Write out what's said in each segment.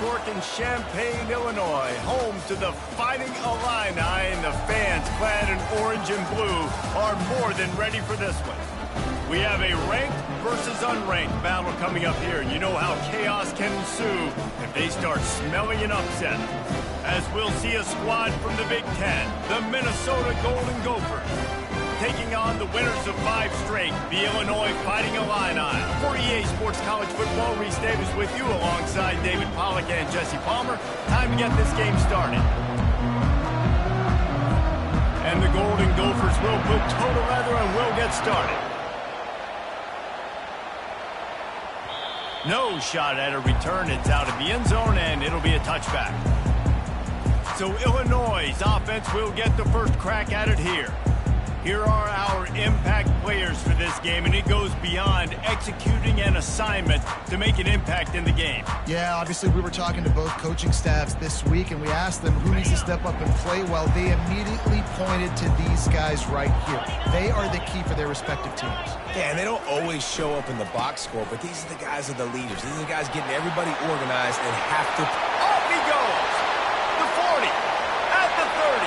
Cork in Champaign, Illinois, home to the Fighting Illini, and the fans clad in orange and blue are more than ready for this one. We have a ranked versus unranked battle coming up here, and you know how chaos can ensue if they start smelling an upset. As we'll see a squad from the Big Ten, the Minnesota Golden Gophers, taking on the winners of 5 straight, the Illinois Fighting Illini. For EA Sports College Football, Reese Davis with you alongside David Pollack and Jesse Palmer. Time to get this game started. And the Golden Gophers will put total leather and will get started. No shot at a return. It's out of the end zone, and it'll be a touchback. So Illinois' offense will get the first crack at it here. Here are our impact players for this game, and it goes beyond executing an assignment to make an impact in the game. Yeah, obviously we were talking to both coaching staffs this week, and we asked them who needs to step up and play well. They immediately pointed to these guys right here. They are the key for their respective teams. Yeah, and they don't always show up in the box score, but these are the guys that are the leaders. These are the guys getting everybody organized and have to... Off he goes! The 40, at the 30,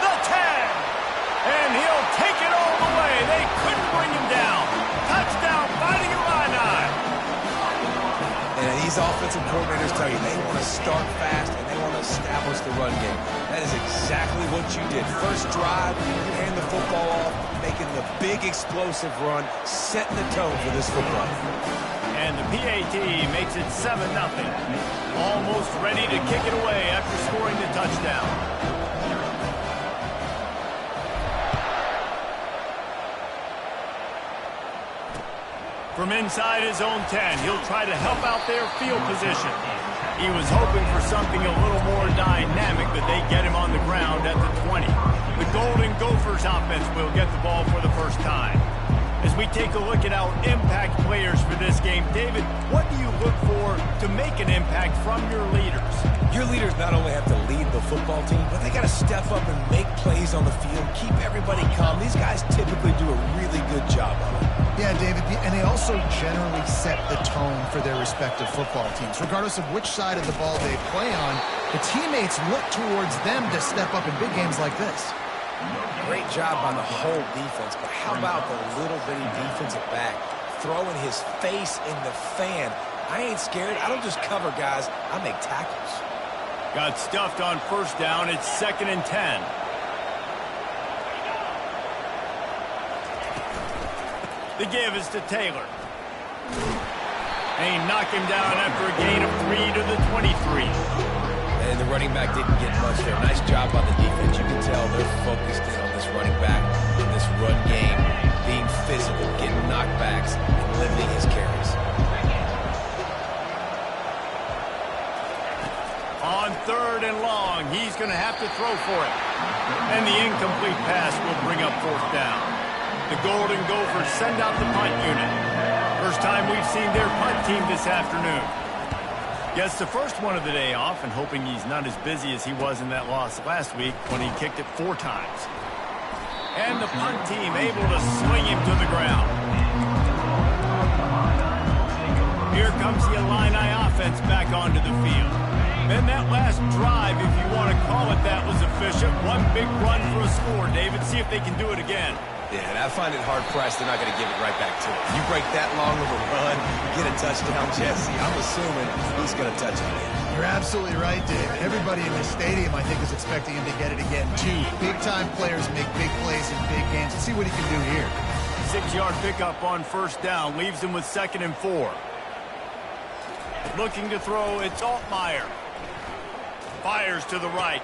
the 10, and he'll take it all the way. They couldn't bring him down. Touchdown, Fighting Illini. And these offensive coordinators tell you they want to start fast and they want to establish the run game. That is exactly what you did. First drive, you hand the football off, making the big explosive run, setting the tone for this football. And the PAT makes it 7-0. Almost ready to kick it away after scoring the touchdown. From inside his own 10, he'll try to help out their field position. He was hoping for something a little more dynamic, but they get him on the ground at the 20. The Golden Gophers offense will get the ball for the first time. As we take a look at our impact players for this game, David, what do you look for to make an impact from your leaders? Your leaders not only have to lead the football team, but they got to step up and make plays on the field, keep everybody calm. These guys typically do a really good job of it. Yeah, David, and they also generally set the tone for their respective football teams. Regardless of which side of the ball they play on, the teammates look towards them to step up in big games like this. Great job by the whole defense, but how about the little bitty defensive back throwing his face in the fan? I ain't scared. I don't just cover guys. I make tackles. Got stuffed on first down. It's 2nd and 10. The give is to Taylor. And he knocked him down after a gain of 3 to the 23. And the running back didn't get much there. Nice job by the defense. You can tell they're focused in on this running back, in this run game, being physical, getting knockbacks, and limiting his carries. On 3rd and long, he's going to have to throw for it. And the incomplete pass will bring up 4th down. The Golden Gophers send out the punt unit. First time we've seen their punt team this afternoon. Gets the first one of the day off, and hoping he's not as busy as he was in that loss last week when he kicked it 4 times. And the punt team able to swing him to the ground. Here comes the Illini offense back onto the field. And that last drive, if you want to call it that, was efficient. One big run for a score, David. See if they can do it again. Yeah, and I find it hard-pressed they're not going to give it right back to him. You break that long of a run, get a touchdown, Jesse, I'm assuming he's going to touch it again. You're absolutely right, Dave. Everybody in the stadium, I think, is expecting him to get it again, too. Big-time players make big plays in big games. Let's see what he can do here. 6-yard pickup on first down leaves him with 2nd and 4. Looking to throw, it's Altmaier. Fires to the right.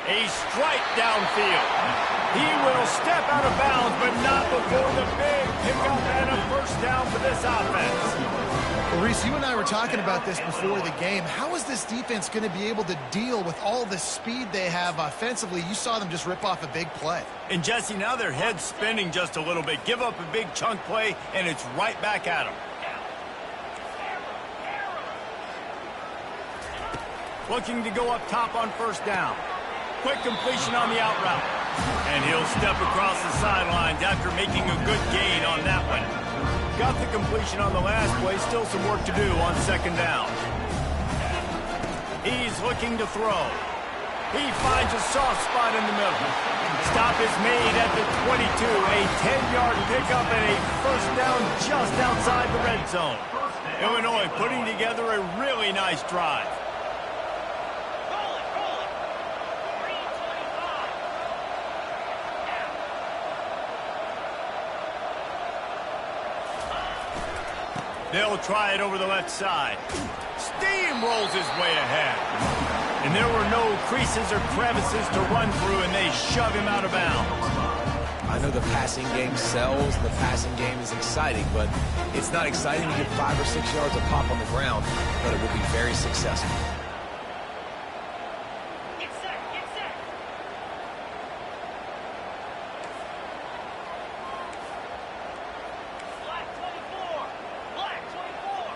A strike downfield. He will step out of bounds, but not before the big pickup and a first down for this offense. Well, Reese, you and I were talking about this before the game. How is this defense going to be able to deal with all the speed they have offensively? You saw them just rip off a big play. And, Jesse, now their head's spinning just a little bit. Give up a big chunk play, and it's right back at them. Looking to go up top on first down. Quick completion on the out route. And he'll step across the sidelines after making a good gain on that one. Got the completion on the last play. Still some work to do on 2nd down. He's looking to throw. He finds a soft spot in the middle. Stop is made at the 22. A 10-yard pickup and a first down just outside the red zone. Illinois putting together a really nice drive. They'll try it over the left side. Steamrolls his way ahead. And there were no creases or crevices to run through, and they shove him out of bounds. I know the passing game sells, the passing game is exciting, but it's not exciting to get 5 or 6 yards of pop on the ground, but it will be very successful. Get set, get set. Black 24, black 24.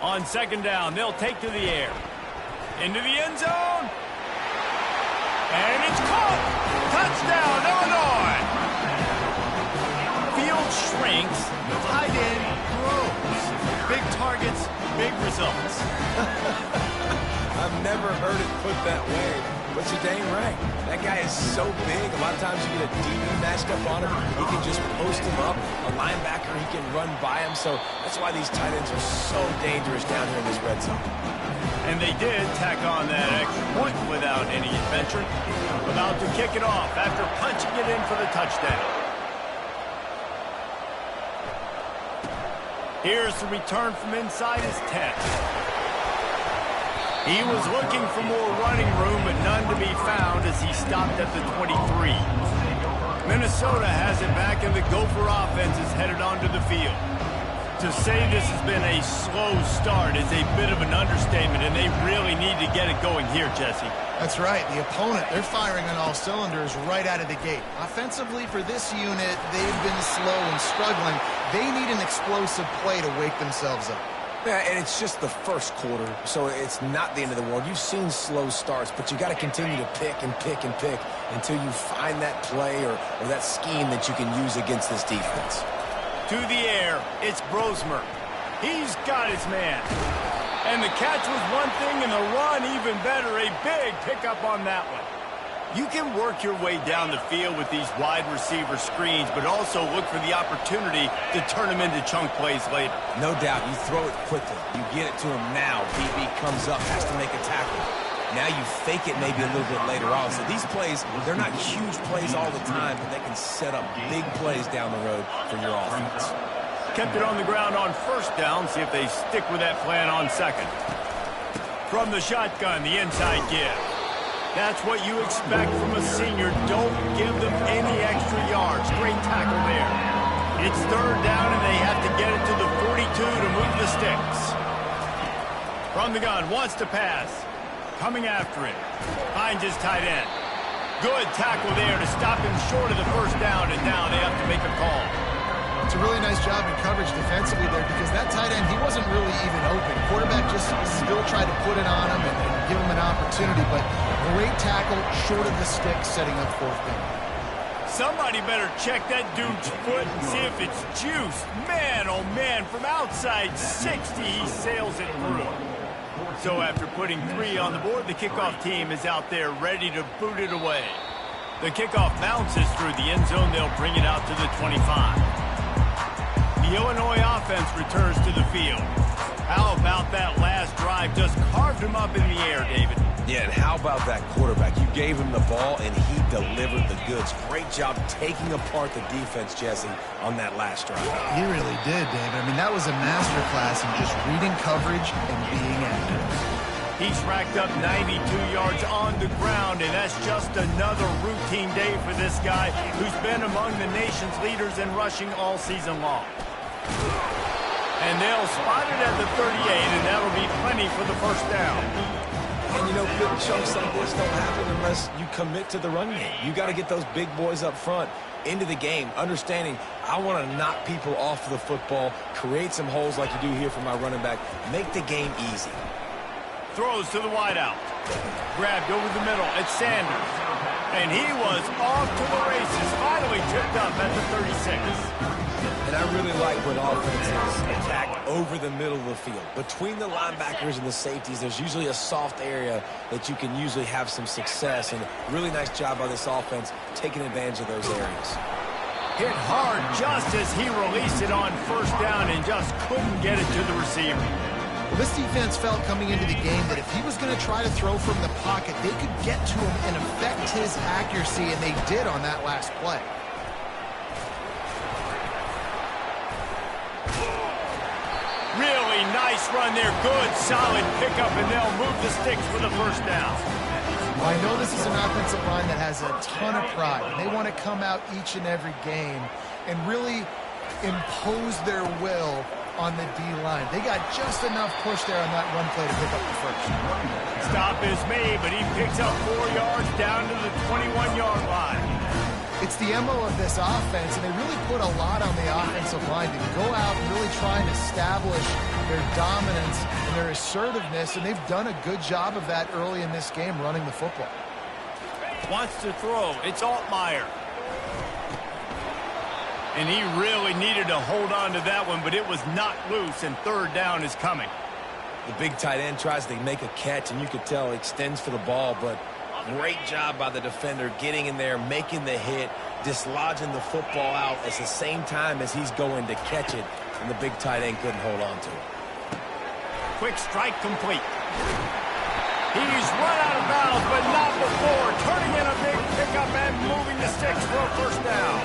On second down, they'll take to the air. Into the end zone. And it's caught. Touchdown, Illinois. Field shrinks. Tight end grows. Big targets, big results. I've never heard it put that way, but you're dang right. That guy is so big. A lot of times you get a DB matched up on him. He can just post him up. A linebacker, he can run by him. So that's why these tight ends are so dangerous down here in this red zone. And they did tack on that extra point without any adventure. About to kick it off after punching it in for the touchdown. Here's the return from inside his 10. He was looking for more running room, but none to be found as he stopped at the 23. Minnesota has it back, and the Gopher offense is headed onto the field. To say this has been a slow start is a bit of an understatement, and they really need to get it going here, Jesse. That's right. The opponent, they're firing on all cylinders right out of the gate. Offensively, for this unit, they've been slow and struggling. They need an explosive play to wake themselves up. Yeah, and it's just the first quarter, so it's not the end of the world. You've seen slow starts, but you got to continue to pick and pick and pick until you find that play or that scheme that you can use against this defense. To the air, it's Brosmer. He's got his man. And the catch was one thing, and the run even better. A big pickup on that one. You can work your way down the field with these wide receiver screens, but also look for the opportunity to turn them into chunk plays later. No doubt, you throw it quickly. You get it to him now. DB comes up, has to make a tackle. Now you fake it maybe a little bit later on. So these plays, they're not huge plays all the time, but they can set up big plays down the road for your offense. Kept it on the ground on first down. See if they stick with that plan on second. From the shotgun, the inside give. That's what you expect from a senior. Don't give them any extra yards. Great tackle there. It's third down, and they have to get it to the 42 to move the sticks. From the gun, wants to pass. Coming after it. Finds his tight end. Good tackle there to stop him short of the first down, and now they have to make a call. It's a really nice job in coverage defensively there because that tight end, he wasn't really even open. Quarterback just still tried to put it on him and give him an opportunity, but great tackle short of the stick, setting up fourth down. Somebody better check that dude's foot and see if it's juiced. Man, oh man, from outside 60, he sails it through. So after putting 3 on the board, the kickoff team is out there ready to boot it away. The kickoff bounces through the end zone. They'll bring it out to the 25. The Illinois offense returns to the field. How about that last drive? Just carved him up in the air, David. Yeah, and how about that quarterback? You gave him the ball, and he delivered the goods. Great job taking apart the defense, Jesse, on that last drive. He really did, David. I mean, that was a masterclass in just reading coverage and being accurate. He's racked up 92 yards on the ground, and that's just another routine day for this guy who's been among the nation's leaders in rushing all season long. And they'll spot it at the 38, and that'll be plenty for the first down. And, you know, big chunks like this don't happen unless you commit to the run game. You got to get those big boys up front into the game, understanding I want to knock people off the football, create some holes like you do here for my running back, make the game easy. Throws to the wideout. Grabbed over the middle. It's Sanders. And he was off to the races. Finally tipped up at the 36. And I really like when offenses attack over the middle of the field. Between the linebackers and the safeties, there's usually a soft area that you can usually have some success. And really nice job by this offense taking advantage of those areas. Hit hard just as he released it on first down and just couldn't get it to the receiver. Well, this defense felt coming into the game that if he was going to try to throw from the pocket, they could get to him and affect his accuracy, and they did on that last play. Really nice run there. Good, solid pickup, and they'll move the sticks for the first down. Well, I know this is an offensive line that has a ton of pride. They want to come out each and every game and really impose their will on the D-line. They got just enough push there on that run play to pick up the first. Stop is made, but he picks up 4 yards down to the 21-yard line. It's the MO of this offense, and they really put a lot on the offensive line to go out and really try and establish their dominance and their assertiveness, and they've done a good job of that early in this game running the football. Wants to throw. It's Altmaier. And he really needed to hold on to that one, but it was knocked loose, and third down is coming. The big tight end tries to make a catch, and you could tell he extends for the ball, but great job by the defender getting in there, making the hit, dislodging the football out at the same time as he's going to catch it, and the big tight end couldn't hold on to it. Quick strike complete. He's run out of bounds, but not before. Turning in a big pickup and moving the sticks for a first down.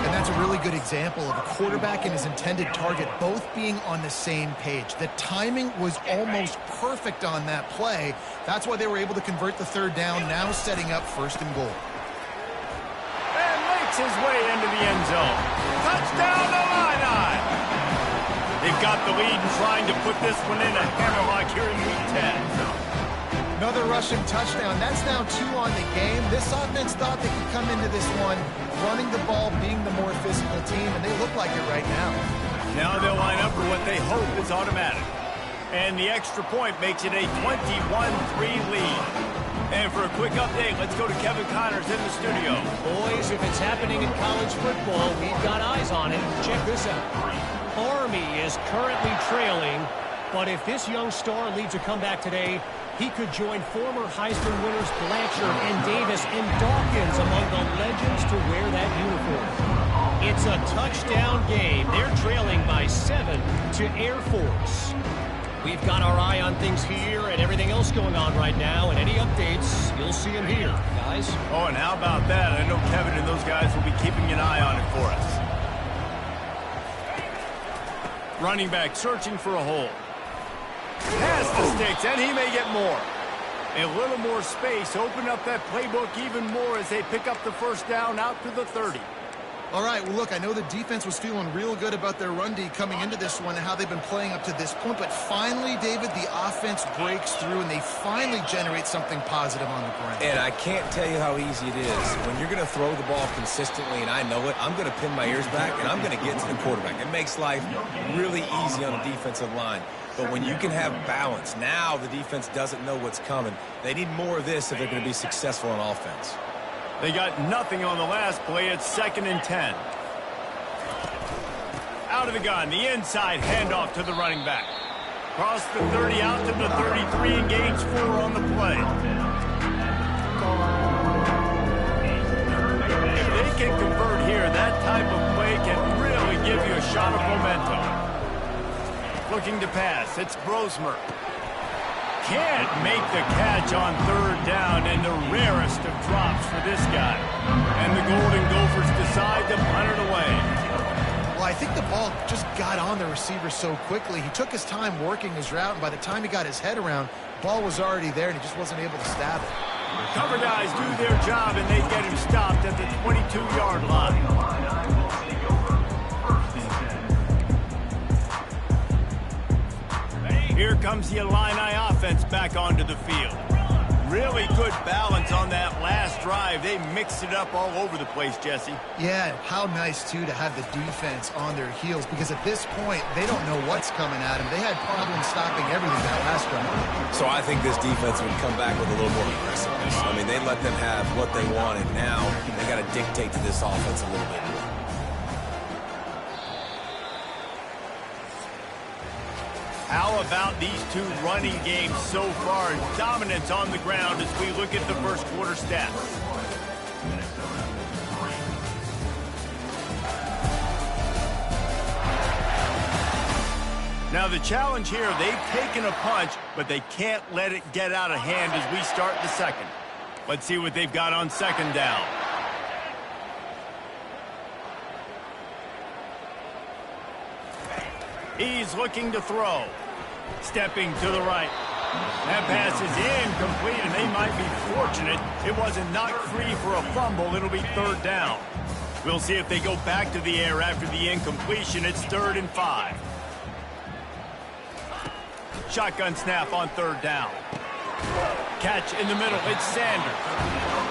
And that's a really good example of a quarterback and his intended target both being on the same page. The timing was almost perfect on that play. That's why they were able to convert the third down, now setting up first and goal. And makes his way into the end zone. Touchdown, Illini! They've got the lead and trying to put this one in a hammerlock here in Week 10. Another rushing touchdown. That's now 2 on the game. This offense thought they could come into this one running the ball, being the more physical team, and they look like it right now. Now they'll line up for what they hope is automatic. And the extra point makes it a 21-3 lead. And for a quick update, let's go to Kevin Connors in the studio. Boys, if it's happening in college football, we've got eyes on it. Check this out. Army is currently trailing, but if this young star leads a comeback today, he could join former Heisman winners Blanchard and Davis and Dawkins among the legends to wear that uniform. It's a touchdown game. They're trailing by 7 to Air Force. We've got our eye on things here and everything else going on right now, and any updates, you'll see them here, guys. Oh, and how about that? I know Kevin and those guys will be keeping an eye on it for us. Running back searching for a hole. Past the sticks, and he may get more. A little more space. Open up that playbook even more as they pick up the first down out to the 30. All right, well, look, I know the defense was feeling real good about their run D coming into this one and how they've been playing up to this point, but finally, David, the offense breaks through and they finally generate something positive on the ground. And I can't tell you how easy it is. When you're going to throw the ball consistently, and I know it, I'm going to pin my ears back, and I'm going to get to the quarterback. It makes life really easy on the defensive line. But when you can have balance, now the defense doesn't know what's coming. They need more of this if they're going to be successful on offense. They got nothing on the last play. It's 2nd and 10. Out of the gun, the inside handoff to the running back. Cross the 30 out to the 33 and gains 4 on the play. If they can convert here, that type of play can really give you a shot of momentum. Looking to pass, it's Brosmer. Can't make the catch on third down, and the rarest of drops for this guy. And the Golden Gophers decide to punt it away. Well, I think the ball just got on the receiver so quickly. He took his time working his route, and by the time he got his head around, the ball was already there, and he just wasn't able to stab it. Cover guys do their job, and they get him stopped at the 22-yard line. Here comes the Illini offense back onto the field. Really good balance on that last drive. They mixed it up all over the place, Jesse. Yeah, how nice, too, to have the defense on their heels, because at this point, they don't know what's coming at them. They had problems stopping everything that last drive. So I think this defense would come back with a little more aggressiveness. I mean, they let them have what they wanted. Now they got to dictate to this offense a little bit more. How about these two running games so far? Dominance on the ground as we look at the first quarter stats. Now the challenge here, they've taken a punch, but they can't let it get out of hand as we start the second. Let's see what they've got on second down. He's looking to throw. Stepping to the right. That pass is incomplete, and they might be fortunate it wasn't knocked free for a fumble. It'll be third down. We'll see if they go back to the air after the incompletion. It's 3rd and 5. Shotgun snap on third down. Catch in the middle. It's Sanders.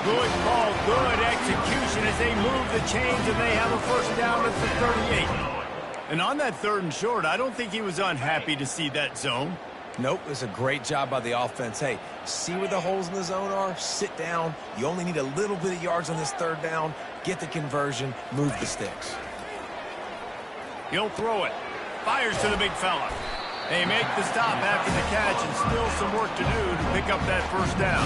Good call, good execution as they move the chains, and they have a first down at the 38. And on that 3rd and short, I don't think he was unhappy to see that zone. Nope, it's a great job by the offense. Hey, see where the holes in the zone are? Sit down. You only need a little bit of yards on this 3rd down. Get the conversion. Move the sticks. He'll throw it. Fires to the big fella. They make the stop after the catch, and still some work to do to pick up that first down.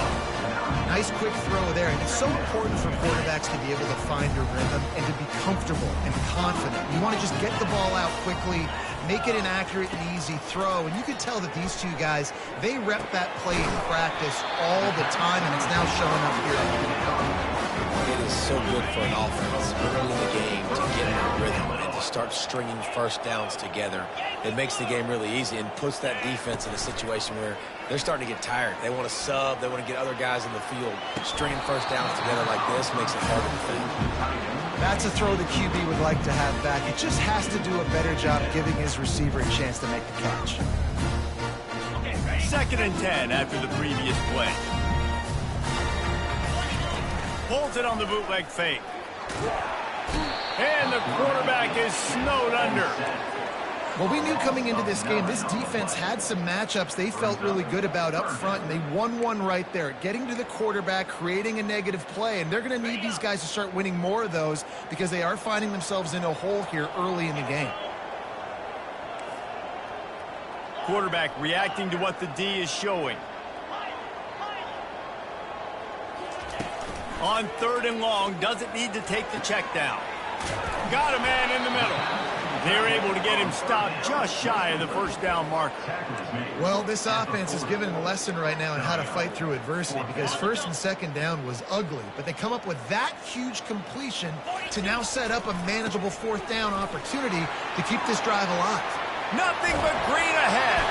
Nice quick throw there, and it's so important for quarterbacks to be able to find a rhythm and to be comfortable and confident. You want to just get the ball out quickly, make it an accurate and easy throw, and you can tell that these two guys, they rep that play in practice all the time, and it's now showing up here. It is so good for an offense early in the game to get in a rhythm and to start stringing first downs together. It makes the game really easy and puts that defense in a situation where they're starting to get tired. They want to sub. They want to get other guys in the field. Stringing first downs together like this makes it harder to defend. That's a throw the QB would like to have back. It just has to do a better job giving his receiver a chance to make the catch. 2nd and 10 after the previous play. Pulls it on the bootleg fake. And the quarterback is snowed under. Well, we knew coming into this game, this defense had some matchups they felt really good about up front, and they won one right there, getting to the quarterback, creating a negative play, and they're going to need these guys to start winning more of those because they are finding themselves in a hole here early in the game. Quarterback reacting to what the D is showing. On 3rd and long, doesn't need to take the check down. Got a man in the middle. They're able to get him stopped just shy of the first down marker. Well, this offense is given a lesson right now on how to fight through adversity because 1st and 2nd down was ugly, but they come up with that huge completion to now set up a manageable 4th down opportunity to keep this drive alive. Nothing but green ahead.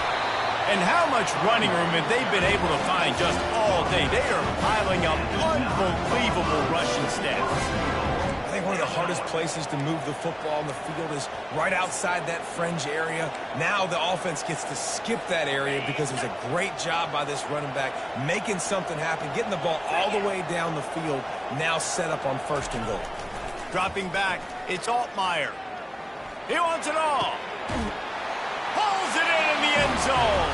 And how much running room have they been able to find just all day? They are piling up unbelievable rushing stats. I think one of the hardest places to move the football on the field is right outside that fringe area. Now the offense gets to skip that area because it was a great job by this running back, making something happen, getting the ball all the way down the field, now set up on 1st and goal. Dropping back, it's Altmaier. He wants it all. Pulls it in the end zone.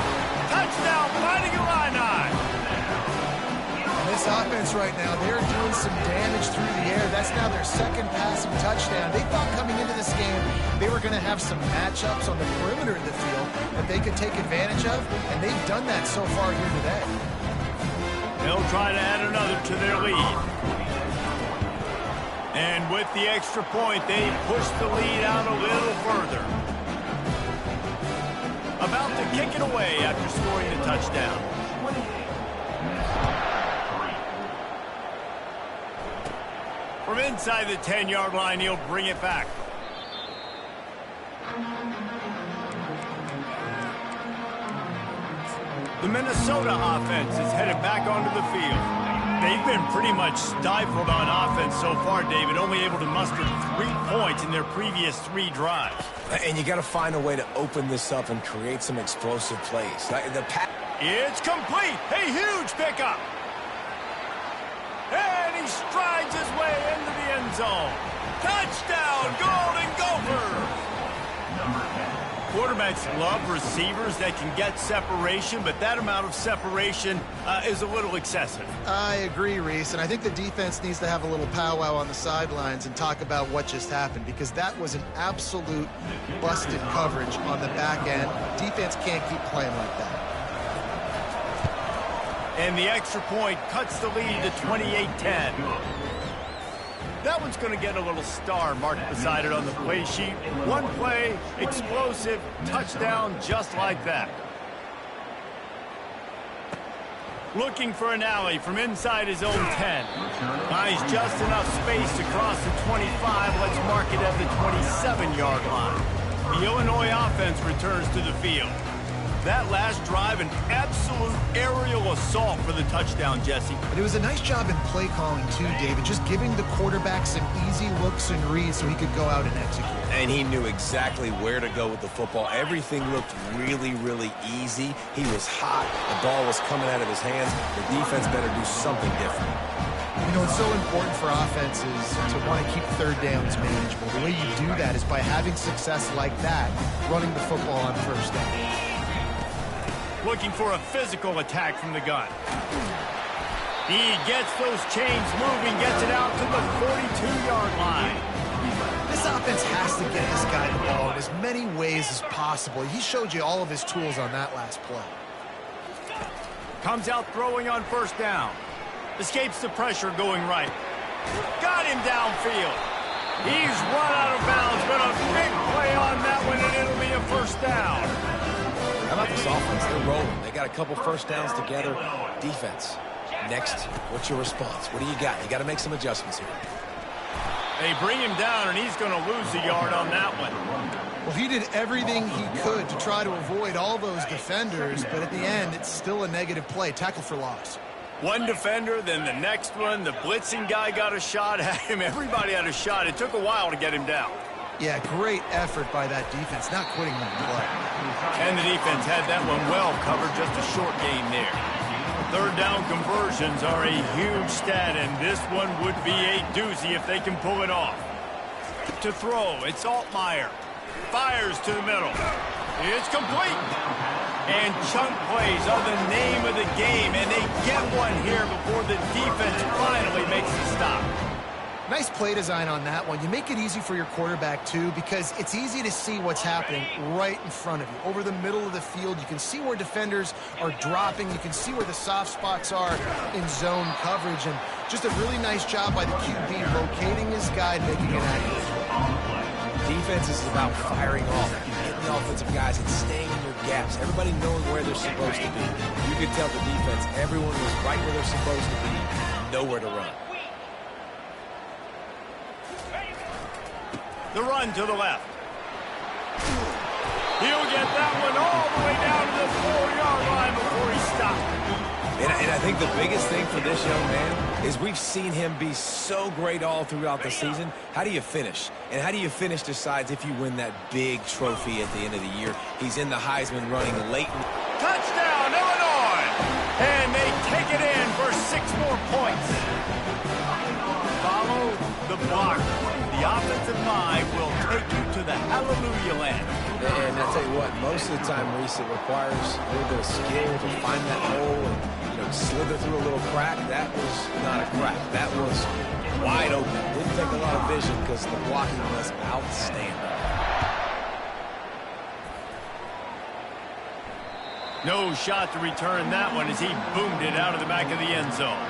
Touchdown, Fighting Illini. This offense right now, they're doing some damage through the air. That's now their 2nd passing touchdown. They thought coming into this game they were going to have some matchups on the perimeter of the field that they could take advantage of, and they've done that so far here today. They'll try to add another to their lead. And with the extra point, they push the lead out a little further. About to kick it away after scoring the touchdown. From inside the 10-yard line, he'll bring it back. The Minnesota offense is headed back onto the field. They've been pretty much stifled on offense so far, David, only able to muster 3 points in their previous 3 drives. And you got to find a way to open this up and create some explosive plays. It's complete. A huge pickup. And he strides his way into the end zone. Touchdown, Golden Gophers! Quarterbacks love receivers that can get separation, but that amount of separation is a little excessive. I agree, Reese, and I think the defense needs to have a little powwow on the sidelines and talk about what just happened, because that was an absolute busted coverage on the back end. Defense can't keep playing like that. And the extra point cuts the lead to 28-10. That one's going to get a little star marked beside it on the play sheet. One play, explosive, touchdown just like that. Looking for an alley from inside his own 10. Finds just enough space to cross the 25. Let's mark it at the 27-yard line. The Illinois offense returns to the field. That last drive, an absolute aerial assault for the touchdown, Jesse. But it was a nice job in play calling too, David, just giving the quarterback some easy looks and reads so he could go out and execute. And he knew exactly where to go with the football. Everything looked really, really easy. He was hot. The ball was coming out of his hands. The defense better do something different. You know, it's so important for offenses to want to keep third downs manageable. The way you do that is by having success like that, running the football on first down. Looking for a physical attack from the gun. He gets those chains moving, gets it out to the 42-yard line. This offense has to get this guy the ball in as many ways as possible. He showed you all of his tools on that last play. Comes out throwing on first down. Escapes the pressure going right. Got him downfield. He's run out of bounds, but a big play on that one, and it'll be a first down. How about this offense? They're rolling. They got a couple first downs together. Defense. Next, what's your response? What do you got? You got to make some adjustments here. They bring him down, and he's going to lose a yard on that one. Well, he did everything he could to try to avoid all those defenders, but at the end, it's still a negative play. Tackle for loss. One defender, then the next one. The blitzing guy got a shot at him. Everybody had a shot. It took a while to get him down. Yeah, great effort by that defense, not quitting that play. And the defense had that one well covered, just a short gain there. Third down conversions are a huge stat, and this one would be a doozy if they can pull it off. To throw, it's Altmaier. Fires to the middle. It's complete. And chunk plays are the name of the game, and they get one here before the defense finally makes the stop. Nice play design on that one. You make it easy for your quarterback, too, because it's easy to see what's happening right in front of you. Over the middle of the field, you can see where defenders are dropping. You can see where the soft spots are in zone coverage. And just a really nice job by the QB locating his guy, making it accurate. Defense is about firing off, hitting the offensive guys and staying in your gaps. Everybody knowing where they're supposed to be. You could tell the defense, everyone was right where they're supposed to be, nowhere to run. The run to the left. He'll get that one all the way down to the 4-yard line before he stopped. And I think the biggest thing for this young man is we've seen him be so great all throughout the season. How do you finish? And how do you finish decides if you win that big trophy at the end of the year. He's in the Heisman running late. Touchdown, Illinois! And they take it in for 6 more points. Follow the block. The offensive line will take you to the hallelujah land. And I tell you what, most of the time, Reese, it requires a little bit of skill to find that hole and, slither through a little crack. That was not a crack. That was wide open. Didn't take a lot of vision because the blocking was outstanding. No shot to return that one as he boomed it out of the back of the end zone.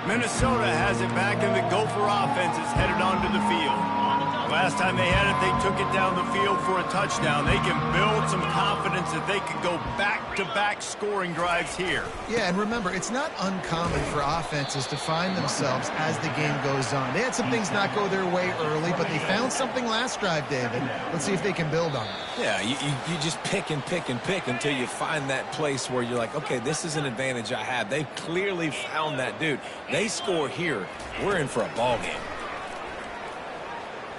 Minnesota has it back, and the Gopher offense is headed onto the field. Last time they had it, they took it down the field for a touchdown. They can build some confidence that they could go back-to-back scoring drives here. Yeah, and remember, it's not uncommon for offenses to find themselves as the game goes on. They had some things not go their way early, but they found something last drive, David. Let's see if they can build on it. Yeah, you just pick and pick and pick until you find that place where you're like, okay, this is an advantage I have. They clearly found that dude. They score here, we're in for a ball game.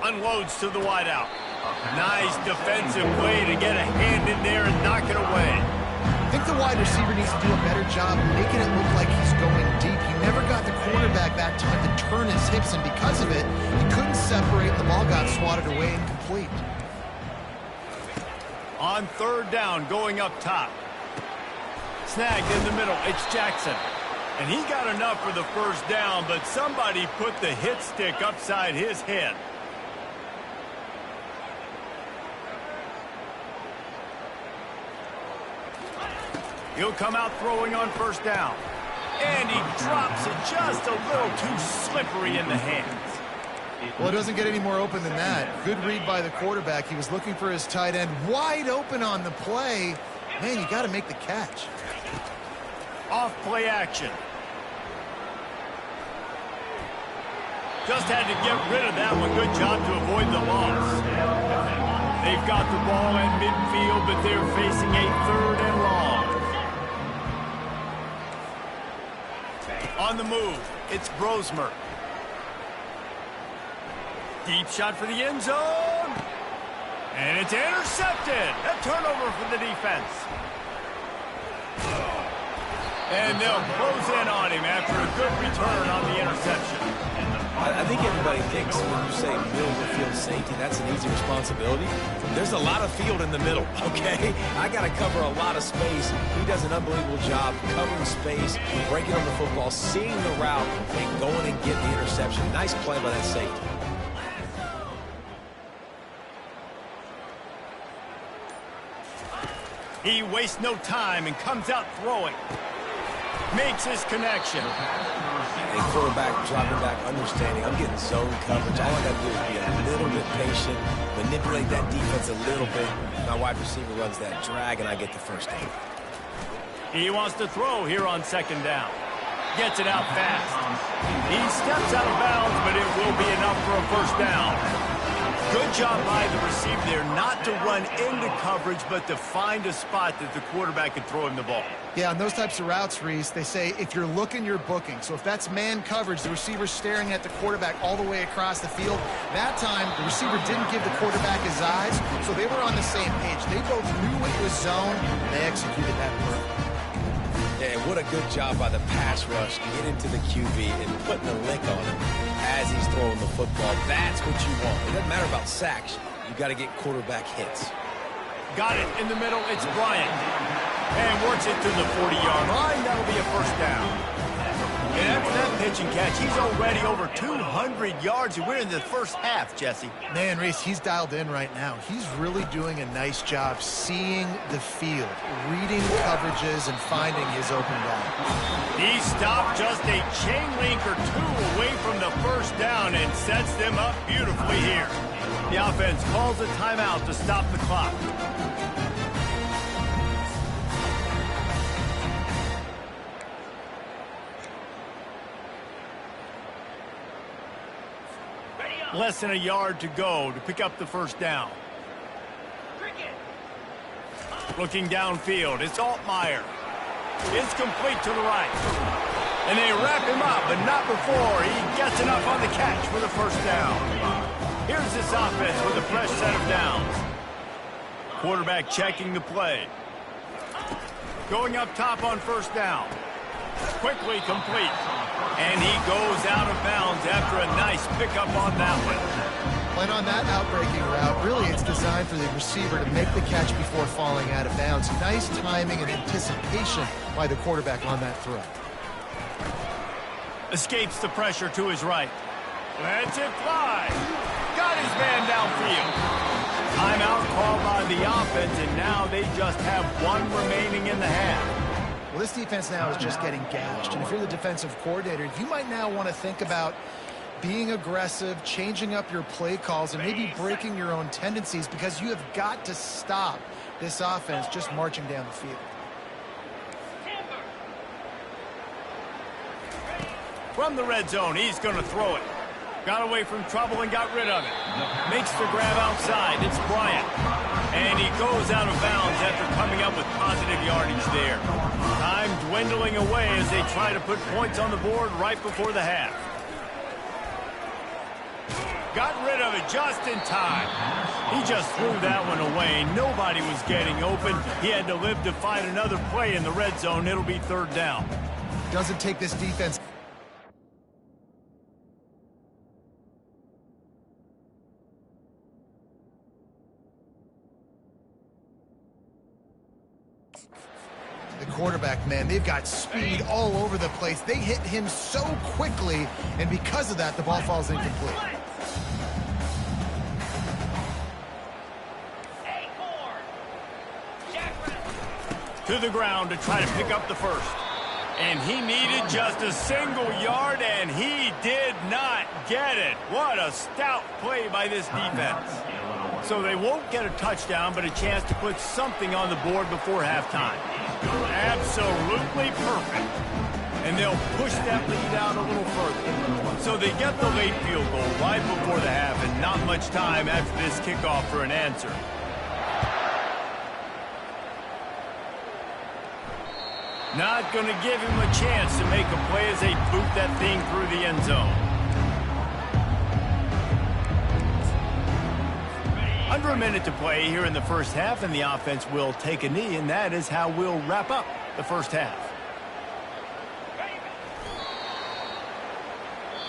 Unloads to the wideout. Nice defensive play to get a hand in there and knock it away. I think the wide receiver needs to do a better job making it look like he's going deep. He never got the quarterback that time to turn his hips, and because of it, he couldn't separate. The ball got swatted away incomplete. On third down, going up top. Snagged in the middle, it's Jackson. And he got enough for the first down, but somebody put the hit stick upside his head. He'll come out throwing on first down. And he drops it just a little too slippery in the hands. Well, it doesn't get any more open than that. Good read by the quarterback. He was looking for his tight end wide open on the play. Man, you got to make the catch. Off play action. Just had to get rid of that one. Good job to avoid the loss. They've got the ball at midfield, but they're facing a third and long. On the move, it's Brosmer. Deep shot for the end zone. And it's intercepted. A turnover for the defense. And they'll close in on him after a good return on the interception. I think everybody thinks when you say middle of the field safety, that's an easy responsibility. There's a lot of field in the middle, okay? I got to cover a lot of space. He does an unbelievable job covering space, breaking on the football, seeing the route, and going and getting the interception. Nice play by that safety. He wastes no time and comes out throwing. Makes his connection. A quarterback dropping back, understanding. I'm getting zone coverage. All I got to do is be a little bit patient, manipulate that defense a little bit. My wide receiver runs that drag, and I get the first down. He wants to throw here on second down. Gets it out fast. He steps out of bounds, but it will be enough for a first down. Good job by the receiver there not to run into coverage, but to find a spot that the quarterback could throw him the ball. Yeah, on those types of routes, Reese, they say if you're looking, you're booking. So if that's man coverage, the receiver's staring at the quarterback all the way across the field. That time, the receiver didn't give the quarterback his eyes, so they were on the same page. They both knew it was zone. They executed that perfectly. Yeah, what a good job by the pass rush, getting to the QB and putting a lick on him as he's throwing the football. That's what you want. It doesn't matter about sacks. You got to get quarterback hits. Got it in the middle. It's Bryant. And works it to the 40-yard line. That'll be a first down. And after that pitch and catch, he's already over 200 yards. And we're in the first half, Jesse. Man, Reese, he's dialed in right now. He's really doing a nice job seeing the field, reading coverages, and finding his open guy. He stopped just a chain link or two away from the first down and sets them up beautifully here. The offense calls a timeout to stop the clock. Less than a yard to go to pick up the first down. Looking downfield, it's Altmaier. It's complete to the right. And they wrap him up, but not before he gets enough on the catch for the first down. Here's this offense with a fresh set of downs. Quarterback checking the play. Going up top on first down. Quickly complete. And he goes out of bounds after a nice pickup on that one. And on that outbreaking route, really it's designed for the receiver to make the catch before falling out of bounds. Nice timing and anticipation by the quarterback on that throw. Escapes the pressure to his right. Lets it fly. Got his man downfield. Timeout called by the offense, and now they just have one remaining in the half. Well, this defense now is just getting gashed. And if you're the defensive coordinator, you might now want to think about being aggressive, changing up your play calls, and maybe breaking your own tendencies, because you have got to stop this offense just marching down the field. From the red zone, he's going to throw it. Got away from trouble and got rid of it. Makes the grab outside. It's Bryant. And he goes out of bounds after coming up with positive yardage there. Time dwindling away as they try to put points on the board right before the half. Got rid of it just in time. He just threw that one away. Nobody was getting open. He had to live to find another play in the red zone. It'll be third down. Doesn't take this defense The quarterback, man, they've got speed all over the place. They hit him so quickly, and because of that, the ball falls incomplete. To the ground to try to pick up the first. And he needed just a single yard, and he did not get it. What a stout play by this defense. So they won't get a touchdown, but a chance to put something on the board before halftime. Absolutely perfect. And they'll push that lead out a little further. So they get the late field goal right before the half, and not much time after this kickoff for an answer. Not going to give him a chance to make a play as they boot that thing through the end zone. Under a minute to play here in the first half, and the offense will take a knee, and that is how we'll wrap up the first half.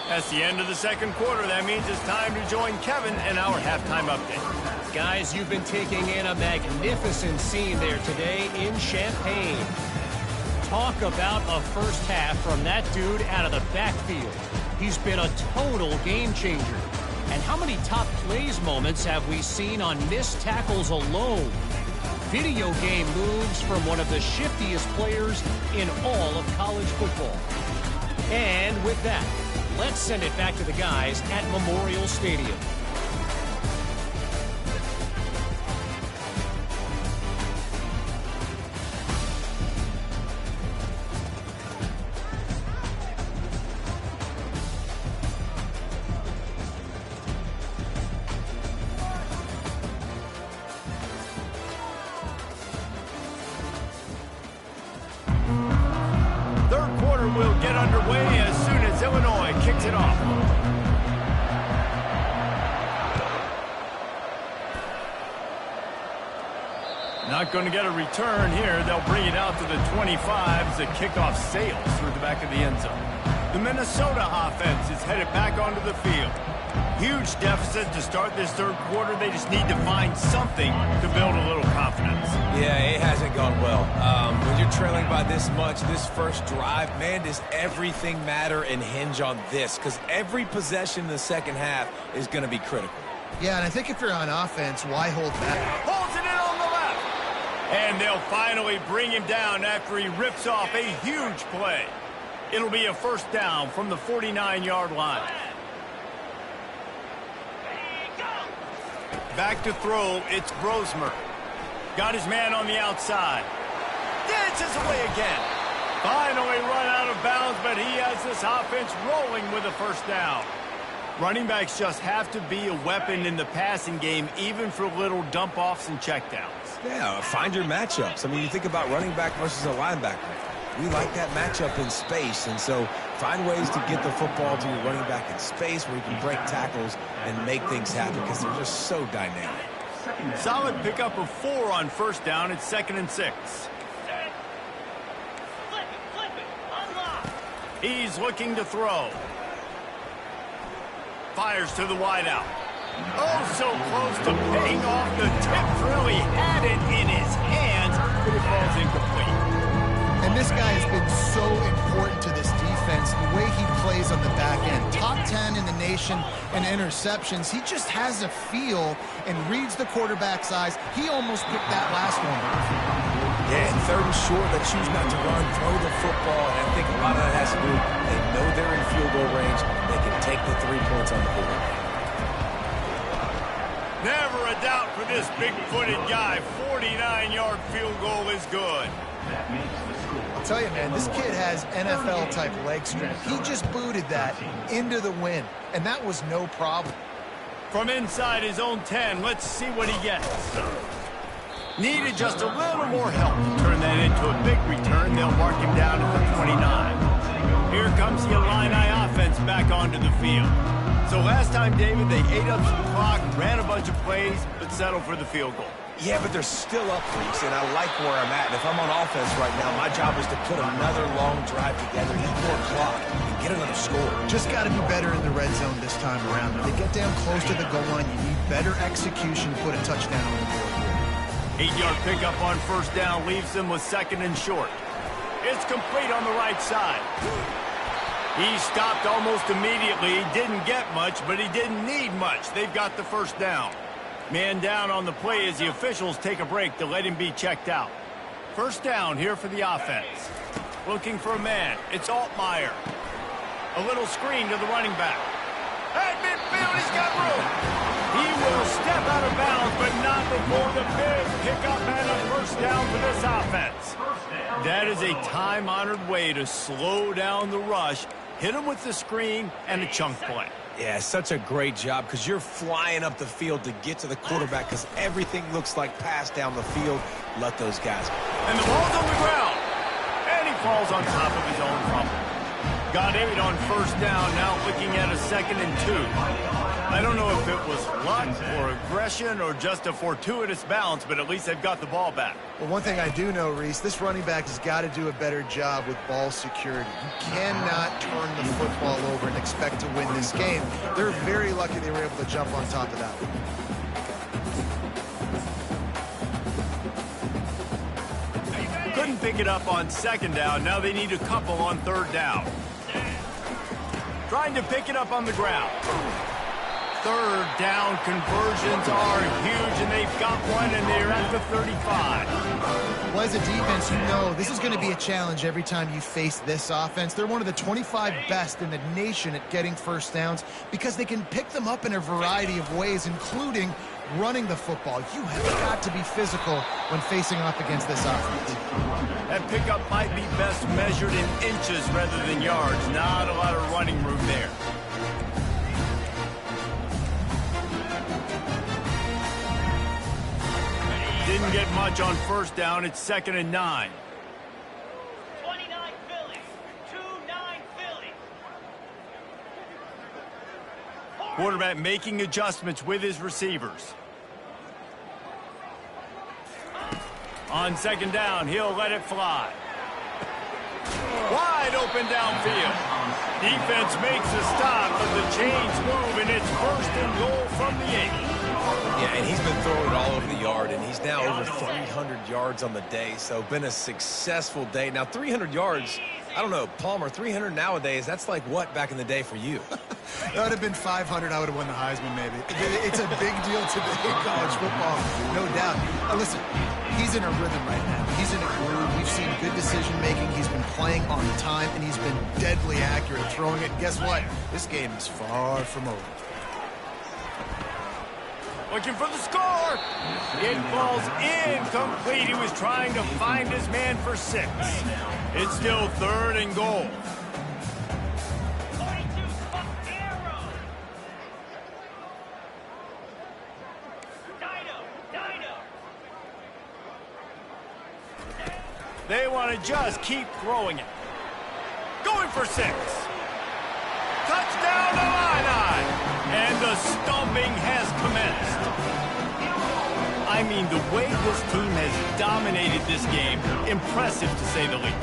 That's the end of the second quarter. That means it's time to join Kevin in our halftime update. Guys, you've been taking in a magnificent scene there today in Champaign. Talk about a first half from that dude out of the backfield. He's been a total game changer. And how many top plays moments have we seen on missed tackles alone? Video game moves from one of the shiftiest players in all of college football. And with that, let's send it back to the guys at Memorial Stadium. Will get underway as soon as Illinois kicks it off. Not going to get a return here. They'll bring it out to the 25 as the kickoff sails through the back of the end zone. The Minnesota offense is headed back onto the field. Huge deficit to start this third quarter. They just need to find something to build a little confidence. Yeah, it hasn't gone well. When you're trailing by this much, this first drive, man, does everything matter and hinge on this? Because every possession in the second half is going to be critical. Yeah, and I think if you're on offense, why hold back? Holds it in on the left. And they'll finally bring him down after he rips off a huge play. It'll be a first down from the 49-yard line. Back to throw, it's Brosmer. Got his man on the outside. Dances away again. Finally run out of bounds, but he has this offense rolling with a first down. Running backs just have to be a weapon in the passing game, even for little dump-offs and checkdowns. Yeah, find your matchups. I mean, you think about running back versus a linebacker. We like that matchup in space, and so find ways to get the football to your running back in space where you can break tackles and make things happen because they're just so dynamic. Solid pickup of 4 on first down. It's 2nd and 6. Flip it, unlock. He's looking to throw. Fires to the wideout. Oh, so close to paying off. The tip really had it in his hands, but it falls incomplete. And this guy has been so important to this defense, the way he plays on the back end. Top 10 in the nation in interceptions. He just has a feel and reads the quarterback's eyes. He almost picked that last one. Yeah, and 3rd and short, they choose not to run, throw the football, and I think a lot of that has to do, they know they're in field goal range, they can take the 3 points on the board. Never a doubt for this big-footed guy. 49-yard field goal is good. I'll tell you, man, this kid has NFL-type leg strength. He just booted that into the wind, and that was no problem. From inside his own 10, let's see what he gets. Needed just a little more help to turn that into a big return. They'll mark him down at the 29. Here comes the Illini offense back onto the field. So last time, David, they ate up some clock, ran a bunch of plays, but settled for the field goal. Yeah, but they're still up, Freaks, and I like where I'm at. And if I'm on offense right now, my job is to put another long drive together, eat more clock, and get another score. Just got to be better in the red zone this time around. When they get down close to the goal line, you need better execution to put a touchdown on the board here. 8-yard pickup on first down leaves them with second and short. It's complete on the right side. He stopped almost immediately. He didn't get much, but he didn't need much. They've got the first down. Man down on the play as the officials take a break to let him be checked out. First down here for the offense. Looking for a man. It's Altmaier. A little screen to the running back. At midfield, he's got room. He will step out of bounds, but not before the big pickup and a first down for this offense. That is a time-honored way to slow down the rush, hit him with the screen, and a chunk play. Yeah, such a great job because you're flying up the field to get to the quarterback because everything looks like pass down the field. Let those guys go. And the ball's on the ground. And he falls on top of his own fumble. Got 8 on first down, now looking at a 2nd and 2. I don't know if it was luck or aggression or just a fortuitous bounce, but at least they've got the ball back. Well, one thing I do know, Reese, this running back has got to do a better job with ball security. You cannot turn the football over and expect to win this game. They're very lucky they were able to jump on top of that one. Couldn't pick it up on 2nd down. Now they need a couple on 3rd down. Trying to pick it up on the ground. 3rd down conversions are huge, and they've got one, and they're at the 35. Well, as a defense, you know this is going to be a challenge every time you face this offense. They're one of the 25 best in the nation at getting first downs because they can pick them up in a variety of ways, including running the football. You have got to be physical when facing off against this offense. That pickup might be best measured in inches rather than yards. Not a lot of running room there. Didn't get much on first down. It's 2nd and 9. 29 Philly. 2-9 Philly. Quarterback making adjustments with his receivers. On 2nd down, he'll let it fly. Wide open downfield. Defense makes a stop, but the chains move, and it's 1st and goal from the 8. Yeah, and he's been throwing it all over the yard, and he's now over 300 yards on the day, so been a successful day. Now, 300 yards, I don't know, Palmer, 300 nowadays, that's like what back in the day for you? That would have been 500. I would have won the Heisman, maybe. It's a big deal today in college football, no doubt. Now, listen, he's in a rhythm right now. He's in a groove. We've seen good decision-making. He's been playing on time, and he's been deadly accurate at throwing it. And guess what? This game is far from over. Looking for the score. It falls incomplete. He was trying to find his man for 6. It's still 3rd and goal. 42 Arrow. Dino. They want to just keep throwing it. Going for 6. Touchdown Illini. And the stomping has commenced. I mean, the way this team has dominated this game, impressive to say the least.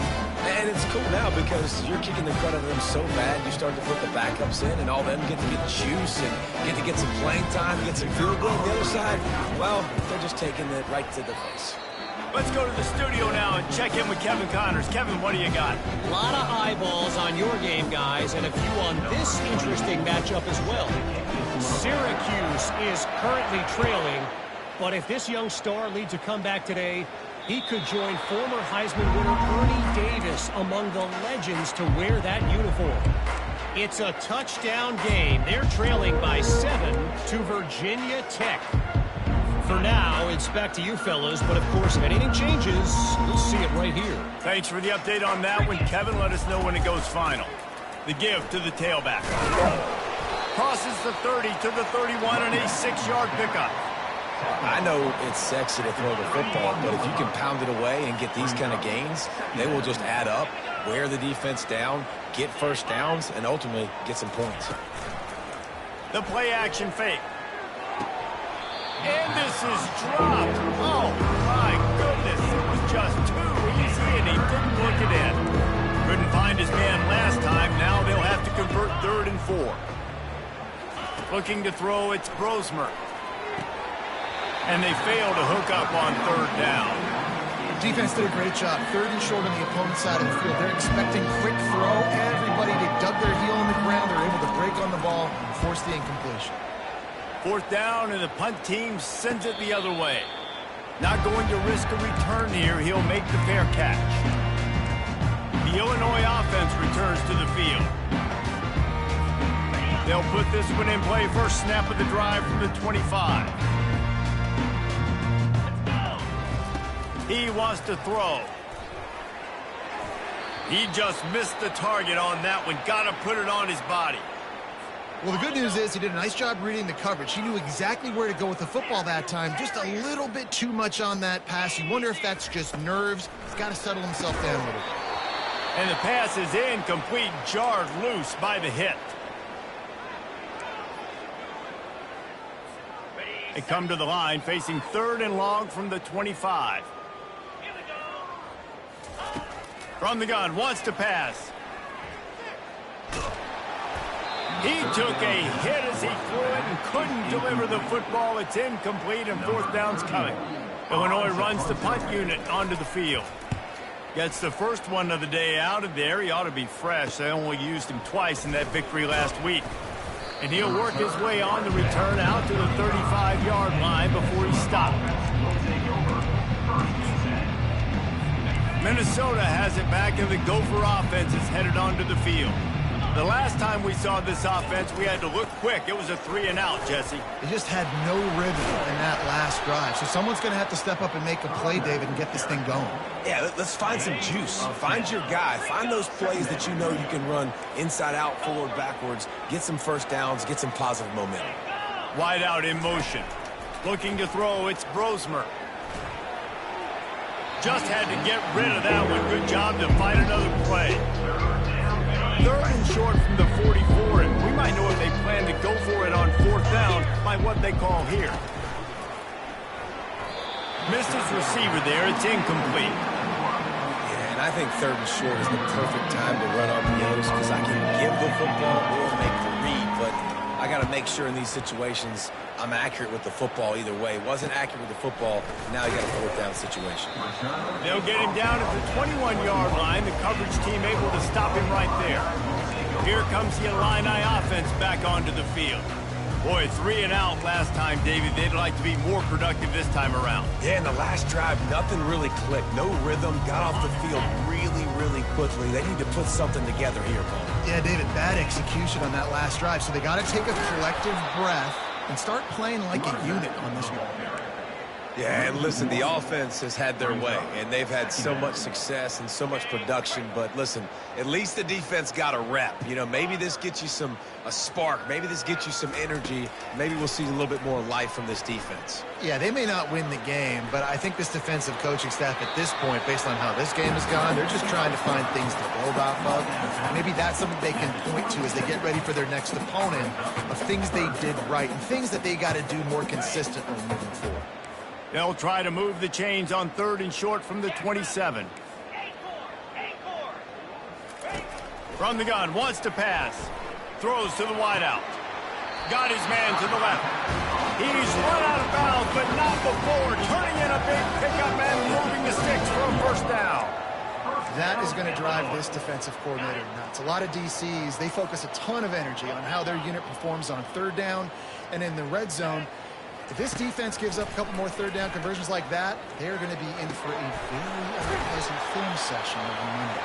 And it's cool now because you're kicking the crud out of them so bad, you start to put the backups in, and all of them get to get juice and get to get some playing time, get some field goal on the other side. Well, they're just taking it right to the face. Let's go to the studio now and check in with Kevin Connors. Kevin, what do you got? A lot of eyeballs on your game, guys, and a few on this interesting matchup as well. Syracuse is currently trailing, but if this young star leads a comeback today, he could join former Heisman winner Ernie Davis among the legends to wear that uniform. It's a touchdown game. They're trailing by 7 to Virginia Tech. For now, it's back to you fellas, but of course, if anything changes, you'll see it right here. Thanks for the update on that one, Kevin. Let us know when it goes final. The give to the tailback. Crosses the 30 to the 31 on a 6-yard pickup. I know it's sexy to throw the football, but if you can pound it away and get these kind of gains, they will just add up, wear the defense down, get first downs, and ultimately get some points. The play-action fake. And this is dropped. Oh, my goodness. It was just too easy, and he didn't look it in. Couldn't find his man last time. Now they'll have to convert 3rd and 4. Looking to throw, it's Brosmer. And they fail to hook up on third down. Defense did a great job. 3rd and short on the opponent's side of the field. They're expecting quick throw. Everybody, they dug their heel in the ground. They're able to break on the ball and force the incompletion. 4th down, and the punt team sends it the other way. Not going to risk a return here. He'll make the fair catch. The Illinois offense returns to the field. They'll put this one in play. First snap of the drive from the 25. He wants to throw. He just missed the target on that one. Got to put it on his body. Well, the good news is he did a nice job reading the coverage. He knew exactly where to go with the football that time. Just a little bit too much on that pass. You wonder if that's just nerves. He's got to settle himself down a little bit. And the pass is incomplete, jarred loose by the hit. They come to the line facing 3rd and long from the 25. From the gun, wants to pass. He took a hit as he threw it and couldn't deliver the football. It's incomplete and 4th down's coming. Illinois runs the punt unit onto the field. Gets the first one of the day out of there. He ought to be fresh. They only used him twice in that victory last week. And he'll work his way on the return out to the 35-yard line before he stopped. Minnesota has it back, and the Gopher offense is headed onto the field. The last time we saw this offense, we had to look quick. It was a 3-and-out, Jesse. They just had no rhythm in that last drive. So someone's going to have to step up and make a play, David, and get this thing going. Yeah, let's find some juice. Find your guy. Find those plays that you know you can run inside out, forward, backwards. Get some first downs. Get some positive momentum. Wide out in motion. Looking to throw, it's Brosmer. Just had to get rid of that one. Good job to find another play. 3rd and short from the 44, and we might know if they plan to go for it on 4th down by what they call here. Missed his receiver there. It's incomplete. Yeah, and I think 3rd and short is the perfect time to run RPOs because I can give the football or make the read, but I got to make sure in these situations I'm accurate with the football either way. Wasn't accurate with the football. Now you got a 4th down situation. They'll get him down at the 21-yard line. The coverage team able to stop him right there. Here comes the Illini offense back onto the field. Boy, 3-and-out last time, David. They'd like to be more productive this time around. Yeah, in the last drive, nothing really clicked. No rhythm. Got off the field really, really quickly. They need to put something together here, Paul. Yeah, David, bad execution on that last drive. So they got to take a collective breath and start playing like a unit on this one. Yeah, and listen, the offense has had their way, and they've had so much success and so much production. But listen, at least the defense got a rep. You know, maybe this gets you a spark. Maybe this gets you some energy. Maybe we'll see a little bit more life from this defense. Yeah, they may not win the game, but I think this defensive coaching staff at this point, based on how this game has gone, they're just trying to find things to build off of. Maybe that's something they can point to as they get ready for their next opponent of things they did right and things that they got to do more consistently moving forward. They'll try to move the chains on 3rd and short from the 27. From the gun, wants to pass. Throws to the wideout. Got his man to the left. He's run out of bounds, but not before. Turning in a big pickup and moving the sticks for a first down. That is going to drive this defensive coordinator nuts. A lot of DCs, they focus a ton of energy on how their unit performs on 3rd down and in the red zone. If this defense gives up a couple more 3rd down conversions like that, they're going to be in for a very unpleasant film session on Monday.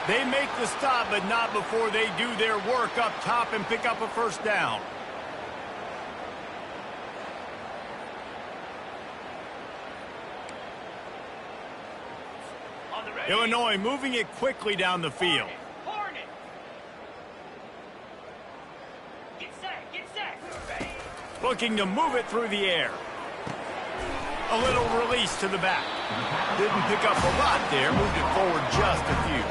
They make the stop, but not before they do their work up top and pick up a first down. Illinois moving it quickly down the field. Looking to move it through the air. A little release to the back. Didn't pick up a lot there. Moved it forward just a few.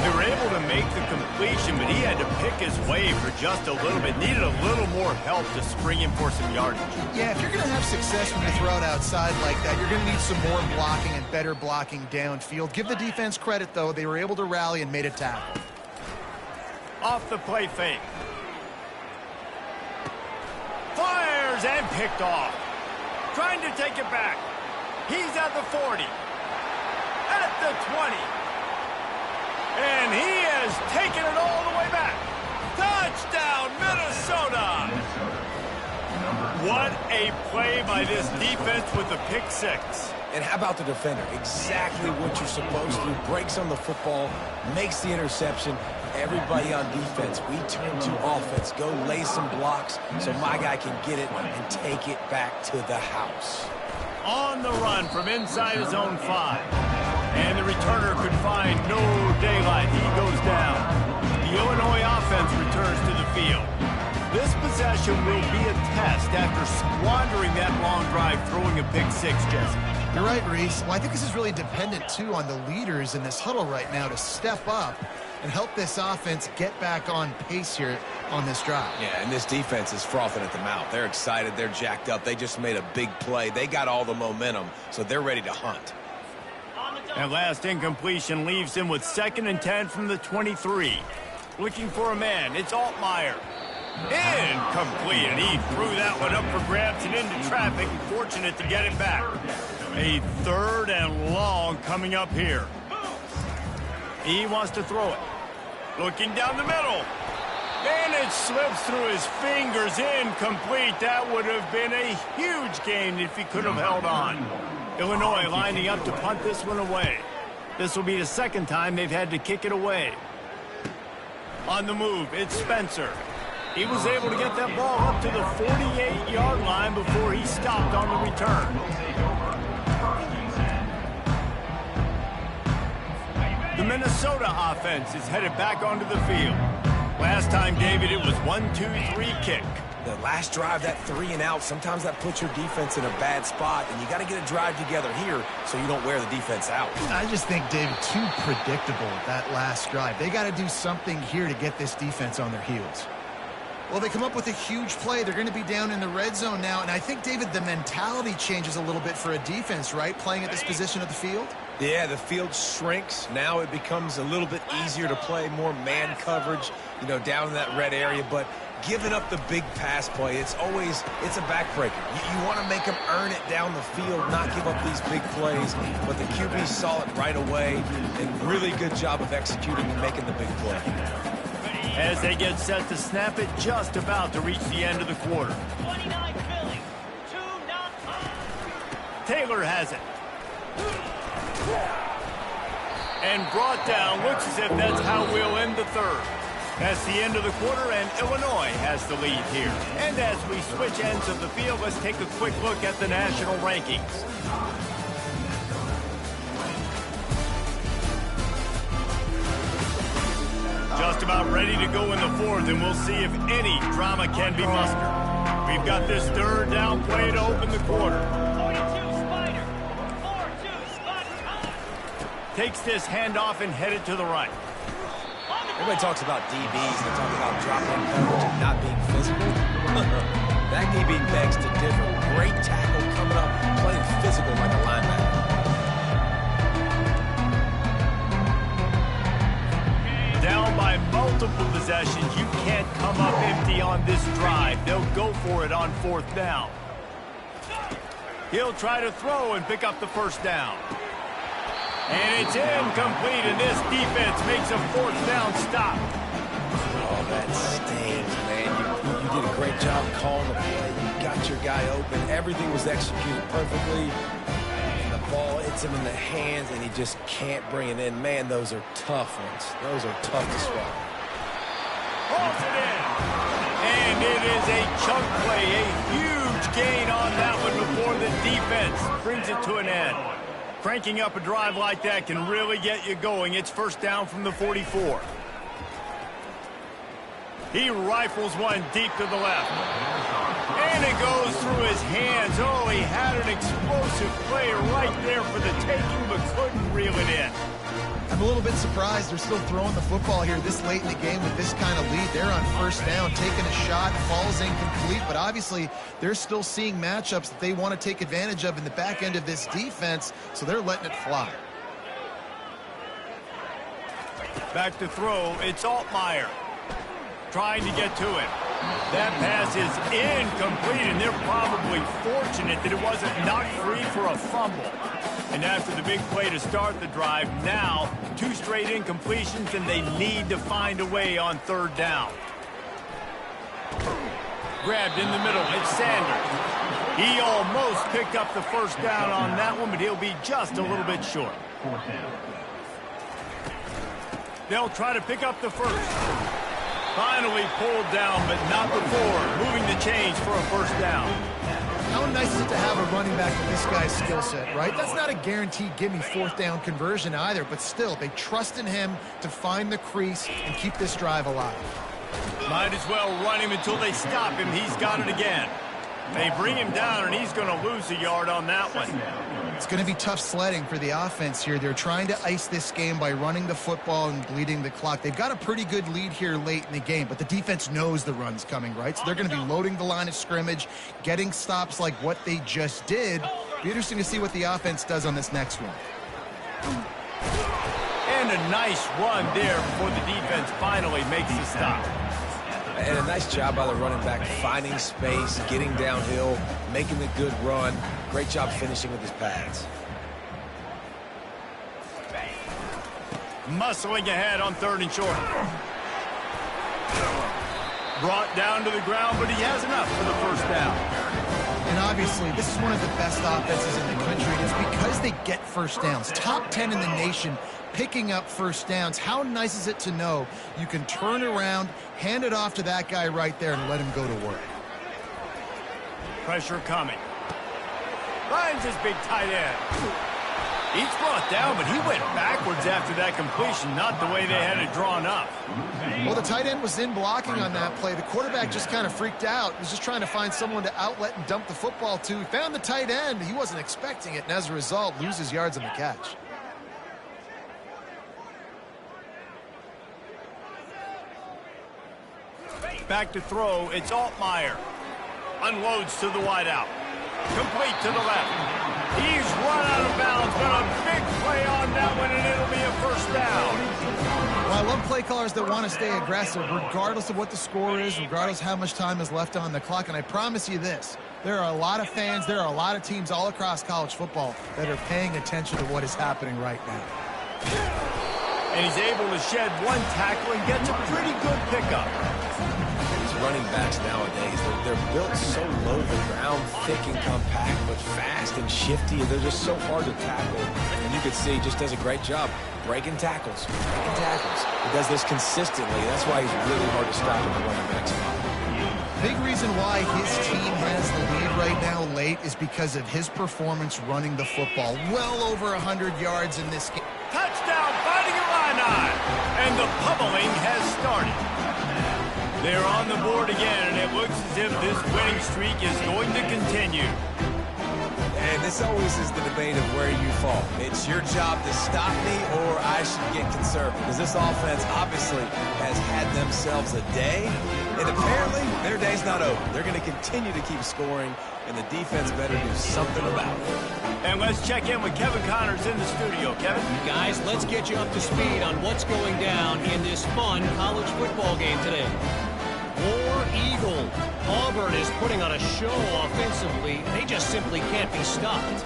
They were able to make the completion, but he had to pick his way for just a little bit. Needed a little more help to spring him for some yardage. Yeah, if you're going to have success when you throw it outside like that, you're going to need some more blocking and better blocking downfield. Give the defense credit, though. They were able to rally and made a tackle. Off the play fake. Fires and picked off. trying to take it back. He's at the 40, at the 20, and he has taken it all the way back. Touchdown, Minnesota! What a play by this defense with the pick six. And how about the defender? Exactly what you're supposed to do. Breaks on the football, makes the interception. Everybody on defense, we turn to offense. Go lay some blocks so my guy can get it and take it back to the house. On the run from inside his own 5. And the returner could find no daylight. He goes down. The Illinois offense returns to the field. This possession will be a test after squandering that long drive throwing a pick six, Jesse. You're right, Reese. Well, I think this is really dependent, too, on the leaders in this huddle right now to step up and help this offense get back on pace here on this drive. Yeah, and this defense is frothing at the mouth. They're excited. They're jacked up. They just made a big play. They got all the momentum, so they're ready to hunt. That last incompletion leaves him with 2nd and 10 from the 23. Looking for a man. It's Altmaier. Incomplete, and he threw that one up for grabs and into traffic. Fortunate to get it back. A 3rd and long coming up here. He wants to throw it. Looking down the middle. And it slips through his fingers. Incomplete. That would have been a huge gain if he could have held on. Illinois lining up to punt this one away. This will be the 2nd time they've had to kick it away. On the move, it's Spencer. He was able to get that ball up to the 48-yard line before he stopped on the return. The Minnesota offense is headed back onto the field. Last time, David, it was 1-2-3 kick. The last drive, that 3 and out, sometimes that puts your defense in a bad spot, and you got to get a drive together here so you don't wear the defense out. I just think, David, too predictable that last drive. They got to do something here to get this defense on their heels. Well, they come up with a huge play. They're going to be down in the red zone now, and I think, David, the mentality changes a little bit for a defense, right, playing at this position of the field? Yeah, the field shrinks. Now it becomes a little bit easier to play, more man coverage, down in that red area, but giving up the big pass play, it's a backbreaker. You want to make them earn it down the field, not give up these big plays, but the QB saw it right away, and really good job of executing and making the big play. As they get set to snap it, just about to reach the end of the quarter. 29 Philly, 2-0. Taylor has it. And brought down. Looks as if that's how we'll end the 3rd. That's the end of the quarter, and Illinois has the lead here. And as we switch ends of the field, let's take a quick look at the national rankings. Just about ready to go in the 4th, and we'll see if any drama can be mustered. We've got this 3rd down play to open the quarter. 42 Spider, 4-2 spot time. Takes this handoff and headed to the right. Everybody talks about DBs, they talk about drop-in coverage and not being physical. That DB begs to differ. Great tackle coming up, playing physical like a linebacker. Down by multiple possessions, you can't come up empty on this drive. They'll go for it on 4th down. He'll try to throw and pick up the 1st down. And it's incomplete, and this defense makes a 4th down stop. Oh, that stings, man. You did a great job calling the play. You got your guy open. Everything was executed perfectly. And the ball hits him in the hands, and he just can't bring it in. Man, those are tough ones. Those are tough to swallow. Hauls it in. And it is a chunk play, a huge gain on that one before the defense brings it to an end. Cranking up a drive like that can really get you going. It's 1st down from the 44. He rifles one deep to the left. And it goes through his hands. Oh, he had an explosive play right there for the taking, but couldn't reel it in. I'm a little bit surprised they're still throwing the football here this late in the game with this kind of lead. They're on 1st down, taking a shot, falls incomplete, but obviously they're still seeing matchups that they want to take advantage of in the back end of this defense, so they're letting it fly. Back to throw, it's Altmaier. Trying to get to it. That pass is incomplete, and they're probably fortunate that it wasn't knocked free for a fumble. And after the big play to start the drive, now 2 straight incompletions, and they need to find a way on 3rd down. Grabbed in the middle, it's Sanders. He almost picked up the 1st down on that one, but he'll be just a little bit short. They'll try to pick up the 1st. Finally pulled down, but not before moving the chains for a 1st down. How nice is it to have a running back with this guy's skill set, right? That's not a guaranteed gimme 4th down conversion either, but still, they trust in him to find the crease and keep this drive alive. Might as well run him until they stop him. He's got it again. They bring him down, and he's going to lose a yard on that one. It's going to be tough sledding for the offense here. They're trying to ice this game by running the football and bleeding the clock. They've got a pretty good lead here late in the game, but the defense knows the run's coming, right? So they're going to be loading the line of scrimmage, getting stops like what they just did. Be interesting to see what the offense does on this next one. And a nice run there before the defense finally makes the stop. And a nice job by the running back, finding space, getting downhill, making a good run. Great job finishing with his pads. Muscling ahead on 3rd and short. Brought down to the ground, but he has enough for the 1st down. And obviously, this is one of the best offenses in the country, and it's because they get 1st downs. Top 10 in the nation picking up 1st downs. How nice is it to know you can turn around, hand it off to that guy right there, and let him go to work. Pressure coming. Finds his big tight end. He's brought down, but he went backwards after that completion, not the way they had it drawn up. Well, the tight end was in blocking on that play. The quarterback just kind of freaked out. He was just trying to find someone to outlet and dump the football to. He found the tight end. He wasn't expecting it, and as a result, loses yards on the catch. Back to throw, it's Altmaier. Unloads to the wideout. Complete to the left. He's run out of bounds, but a big play on that one, and it'll be a 1st down. Well, I love play callers that want to stay aggressive, regardless of what the score is, regardless how much time is left on the clock. And I promise you this, there are a lot of fans, there are a lot of teams all across college football that are paying attention to what is happening right now. And he's able to shed 1 tackle and gets a pretty good pickup. Running backs nowadays, they're built so low to the ground, thick and compact, but fast and shifty. They're just so hard to tackle. And you can see he just does a great job breaking tackles. He does this consistently. That's why he's really hard to stop in the running back spot. Big reason why his team has the lead right now late is because of his performance running the football. Well over 100 yards in this game. Touchdown, Fighting Illini! And the pummeling has started. They're on the board again, and it looks as if this winning streak is going to continue. And this always is the debate of where you fall. It's your job to stop me, or I should get conservative. Because this offense obviously has had themselves a day, and apparently their day's not over. They're going to continue to keep scoring, and the defense better do something about it. And let's check in with Kevin Connors in the studio. Kevin? Guys, let's get you up to speed on what's going down in this fun college football game today. War Eagle. Auburn is putting on a show offensively. They just simply can't be stopped.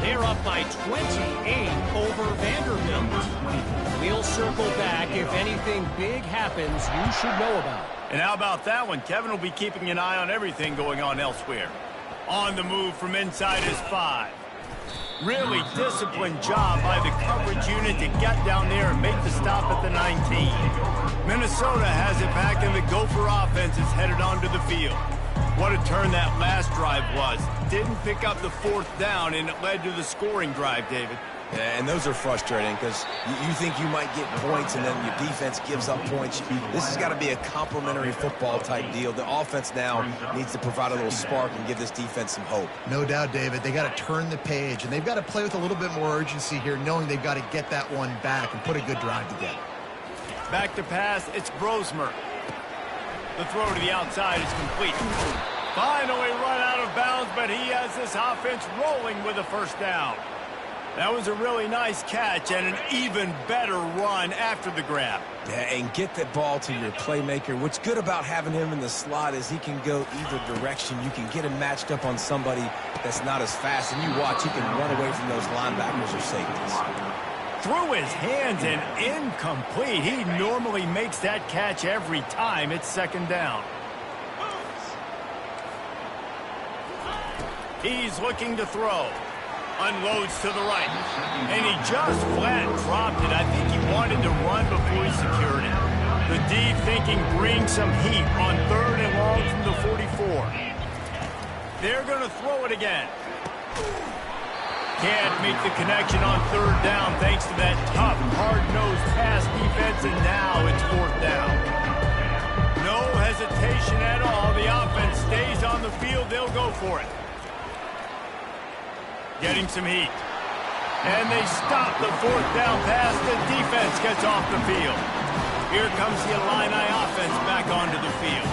They're up by 28 over Vanderbilt. We'll circle back if anything big happens you should know about. And how about that one? Kevin will be keeping an eye on everything going on elsewhere. On the move from inside his 5. Really disciplined job by the coverage unit to get down there and make the stop at the 19. Minnesota has it back, and the Gopher offense is headed onto the field. What a turn that last drive was. Didn't pick up the 4th down, and it led to the scoring drive, David. Yeah, and those are frustrating because you think you might get points and then your defense gives up points. This has got to be a complementary football type deal. The offense now needs to provide a little spark and give this defense some hope. No doubt, David. They got to turn the page, and they've got to play with a little bit more urgency here, knowing they've got to get that one back and put a good drive together. Back to pass, it's Brosmer. The throw to the outside is complete. Finally run out of bounds, but he has this offense rolling with a 1st down. That was a really nice catch and an even better run after the grab. Yeah, and get that ball to your playmaker. What's good about having him in the slot is he can go either direction. You can get him matched up on somebody that's not as fast, and you watch, he can run away from those linebackers or safeties. Through his hands and incomplete. He normally makes that catch every time. It's second down. He's looking to throw. Unloads to the right. And he just flat dropped it. I think he wanted to run before he secured it. The D thinking bring some heat on 3rd and long from the 44. They're going to throw it again. Can't make the connection on 3rd down thanks to that tough, hard-nosed pass defense, and now it's 4th down. No hesitation at all. The offense stays on the field. They'll go for it. Getting some heat. And they stop the 4th down pass. The defense gets off the field. Here comes the Illini offense back onto the field.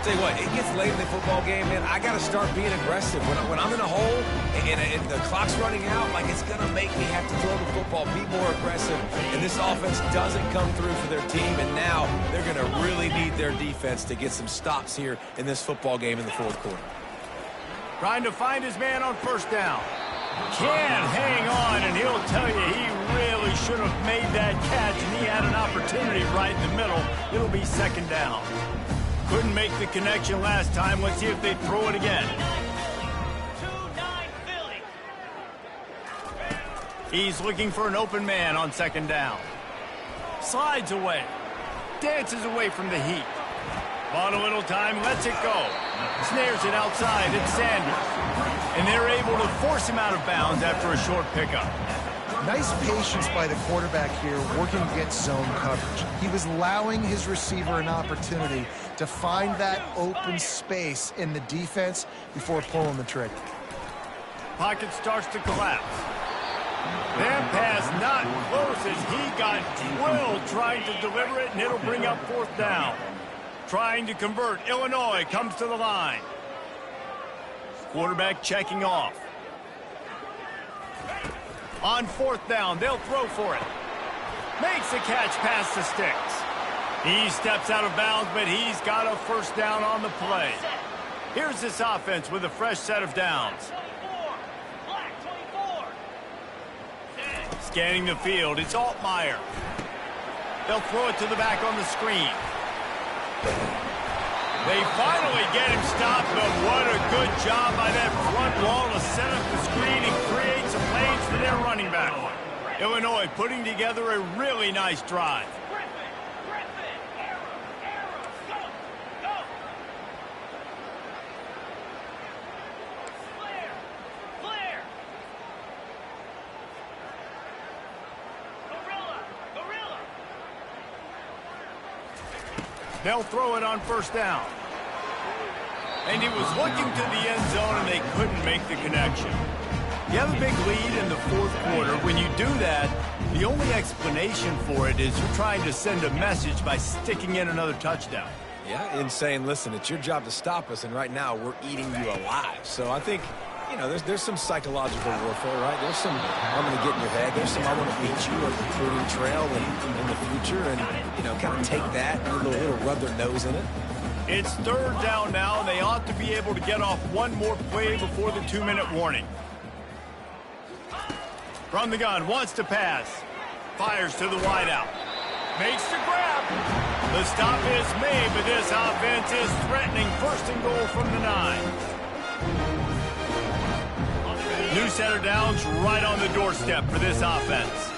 Tell you what, it gets late in the football game, man. I got to start being aggressive. When I'm in a hole and the clock's running out, like, it's going to make me have to throw the football, be more aggressive. And this offense doesn't come through for their team, and now they're going to really need their defense to get some stops here in this football game in the 4th quarter. Trying to find his man on 1st down. Can't hang on, and he'll tell you he really should have made that catch, and he had an opportunity right in the middle. It'll be 2nd down. Couldn't make the connection last time. Let's see if they throw it again. 2-9 Philly. He's looking for an open man on 2nd down. Slides away. Dances away from the heat. On a little time, lets it go. Snares it outside. It's Sanders. And they're able to force him out of bounds after a short pickup. Nice patience by the quarterback here, working against zone coverage. He was allowing his receiver an opportunity to find that open space in the defense before pulling the trigger. Pocket starts to collapse. That pass not close as he got drilled trying to deliver it, and it'll bring up 4th down. Trying to convert. Illinois comes to the line. Quarterback checking off. On 4th down, they'll throw for it. Makes the catch past the sticks. He steps out of bounds, but he's got a 1st down on the play. Here's this offense with a fresh set of downs. 24. Black 24. Scanning the field, it's Altmaier. They'll throw it to the back on the screen. They finally get him stopped, but what a good job by that front wall to set up the screen and create some lanes for their running back. Illinois putting together a really nice drive. Griffin, arrow, go. Flair. Gorilla. They'll throw it on 1st down. And he was looking to the end zone, and they couldn't make the connection. You have a big lead in the 4th quarter. When you do that, the only explanation for it is you're trying to send a message by sticking in another touchdown. Yeah, and saying, listen, it's your job to stop us, and right now we're eating you alive. So I think, you know, there's some psychological warfare, right? There's some, I'm going to get in your head. There's some, I want to beat you, a recruiting trail in the future, and, you know, kind of take that and a little rub their nose in it. It's 3rd down now, and they ought to be able to get off one more play before the 2-minute warning. From the gun, wants to pass. Fires to the wideout. Makes the grab. The stop is made, but this offense is threatening 1st and goal from the 9. New set of downs right on the doorstep for this offense.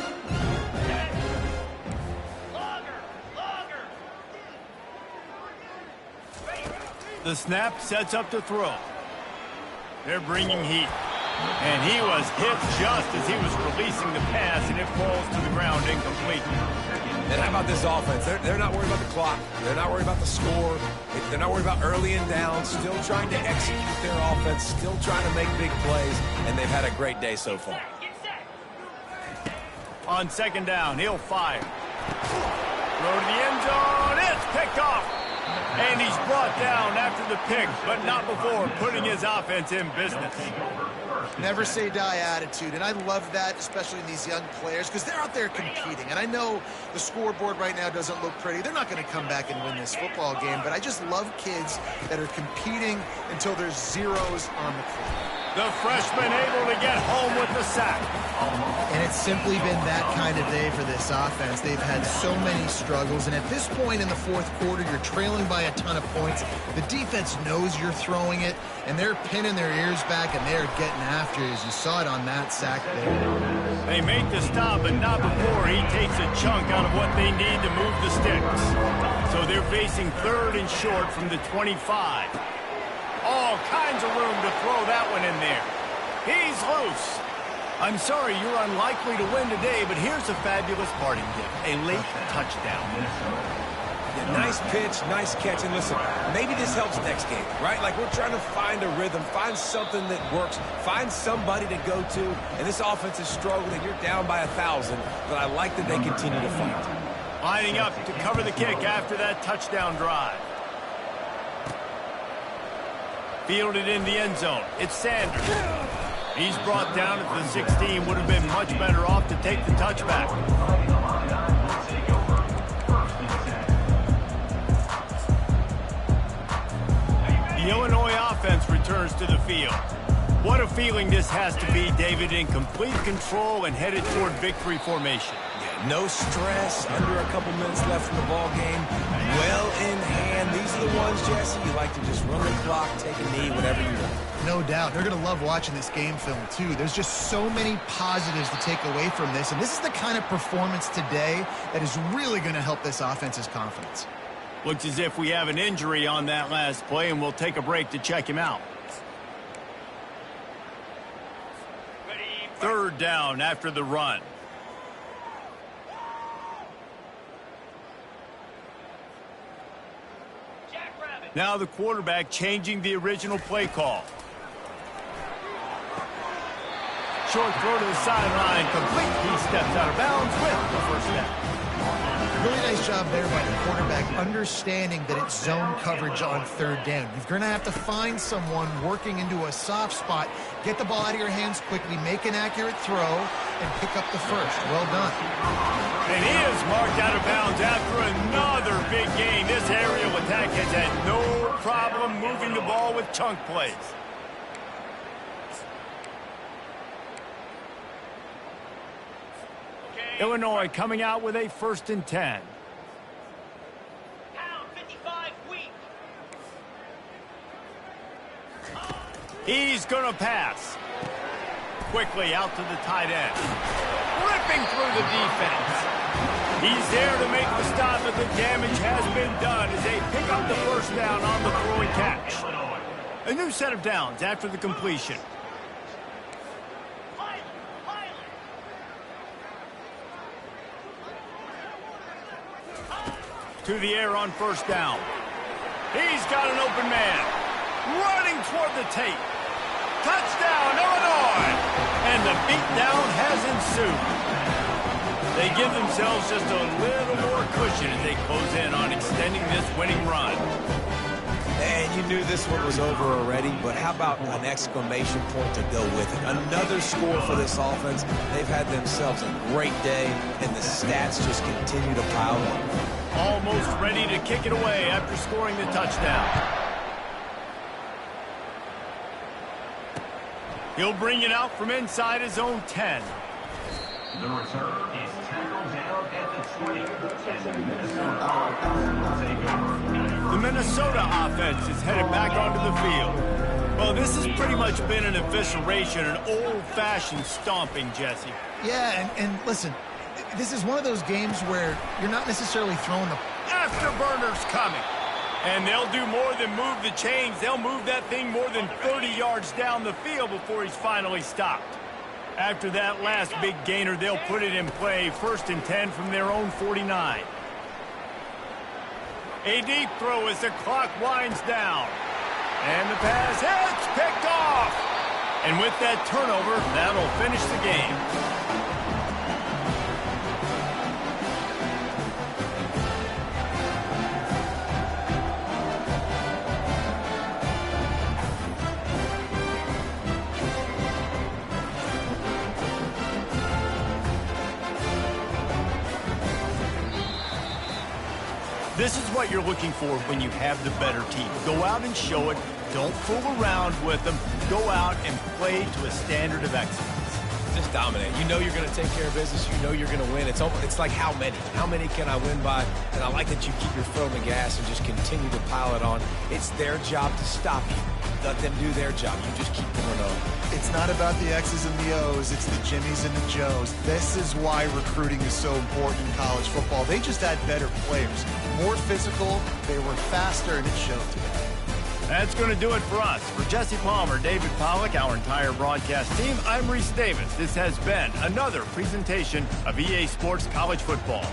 The snap sets up to throw. They're bringing heat. And he was hit just as he was releasing the pass, and it falls to the ground incomplete. And how about this offense? They're not worried about the clock. They're not worried about the score. They're not worried about early and down. Still trying to execute their offense. Still trying to make big plays. And they've had a great day so far. On 2nd down, he'll fire. Throw to the end zone. It's picked off. And he's brought down after the pick, but not before putting his offense in business. Never say die attitude, and I love that, especially in these young players, because they're out there competing. And I know the scoreboard right now doesn't look pretty. They're not going to come back and win this football game, but I just love kids that are competing until there's zeros on the clock. The freshman able to get home with the sack. And it's simply been that kind of day for this offense. They've had so many struggles, and at this point in the fourth quarter, you're trailing by a ton of points. The defense knows you're throwing it, and they're pinning their ears back, and they're getting after you, as you saw it on that sack there. They make the stop, but not before he takes a chunk out of what they need to move the sticks. So they're facing 3rd and short from the 25. All kinds of room to throw that one in there. He's loose. I'm sorry you're unlikely to win today, but here's a fabulous parting gift, a late touchdown. Yeah, nice pitch, nice catch, and listen, maybe this helps next game, right? Like, we're trying to find a rhythm, find something that works, find somebody to go to, and this offense is struggling. You're down by 1,000, but I like that they continue to fight. Lining up to cover the kick after that touchdown drive. Fielded in the end zone. It's Sanders. He's brought down at the 16. Would have been much better off to take the touchback. The Illinois offense returns to the field. What a feeling this has to be, David, in complete control and headed toward victory formation. Yeah, no stress, under a couple minutes left in the ball game. Well in hand. These are the ones, Jesse, you like to just run the clock, take a knee, whatever you want. No doubt. They're going to love watching this game film, too. There's just so many positives to take away from this, and this is the kind of performance today that is really going to help this offense's confidence. Looks as if we have an injury on that last play, and we'll take a break to check him out. 3rd down after the run. Now the quarterback changing the original play call. Short throw to the sideline, complete. He steps out of bounds with the first down. Really nice job there by the quarterback, understanding that it's zone coverage on 3rd down. You're going to have to find someone working into a soft spot, get the ball out of your hands quickly, make an accurate throw, and pick up the first. Well done. And he is marked out of bounds after another big gain. This aerial attack has had no problem moving the ball with chunk plays. Illinois coming out with a 1st and 10. Pound 55 weak. He's going to pass. Quickly out to the tight end. Ripping through the defense. He's there to make the stop, but the damage has been done as they pick up the first down on the throw and catch. A new set of downs after the completion. To the air on 1st down. He's got an open man. Running toward the tape. Touchdown, Illinois! And the beatdown has ensued. They give themselves just a little more cushion as they close in on extending this winning run. And you knew this one was over already, but how about an exclamation point to go with it? Another score for this offense. They've had themselves a great day, and the stats just continue to pile up. Almost ready to kick it away after scoring the touchdown. He'll bring it out from inside his own 10. The return is tackled down at the 20. The Minnesota offense is headed back onto the field. Well, this has pretty much been an evisceration, an old-fashioned stomping, Jesse. Yeah, and listen, this is one of those games where you're not necessarily throwing the Afterburners coming. And they'll do more than move the chains. They'll move that thing more than 30 yards down the field before he's finally stopped. After that last big gainer, they'll put it in play. 1st and 10 from their own 49. A deep throw as the clock winds down. And the pass is picked off. And with that turnover, that'll finish the game. This is what you're looking for when you have the better team. Go out and show it. Don't fool around with them. Go out and play to a standard of excellence. Just dominate. You know you're going to take care of business. You know you're going to win. It's like how many? How many can I win by? And I like that you keep your foot on the gas and just continue to pile it on. It's their job to stop you. Let them do their job. You just keep going on. It's not about the X's and the O's. It's the Jimmies and the Joes. This is why recruiting is so important in college football. They just had better players. More physical. They were faster, and it showed today. That's going to do it for us. For Jesse Palmer, David Pollack, our entire broadcast team, I'm Reese Davis. This has been another presentation of EA Sports College Football.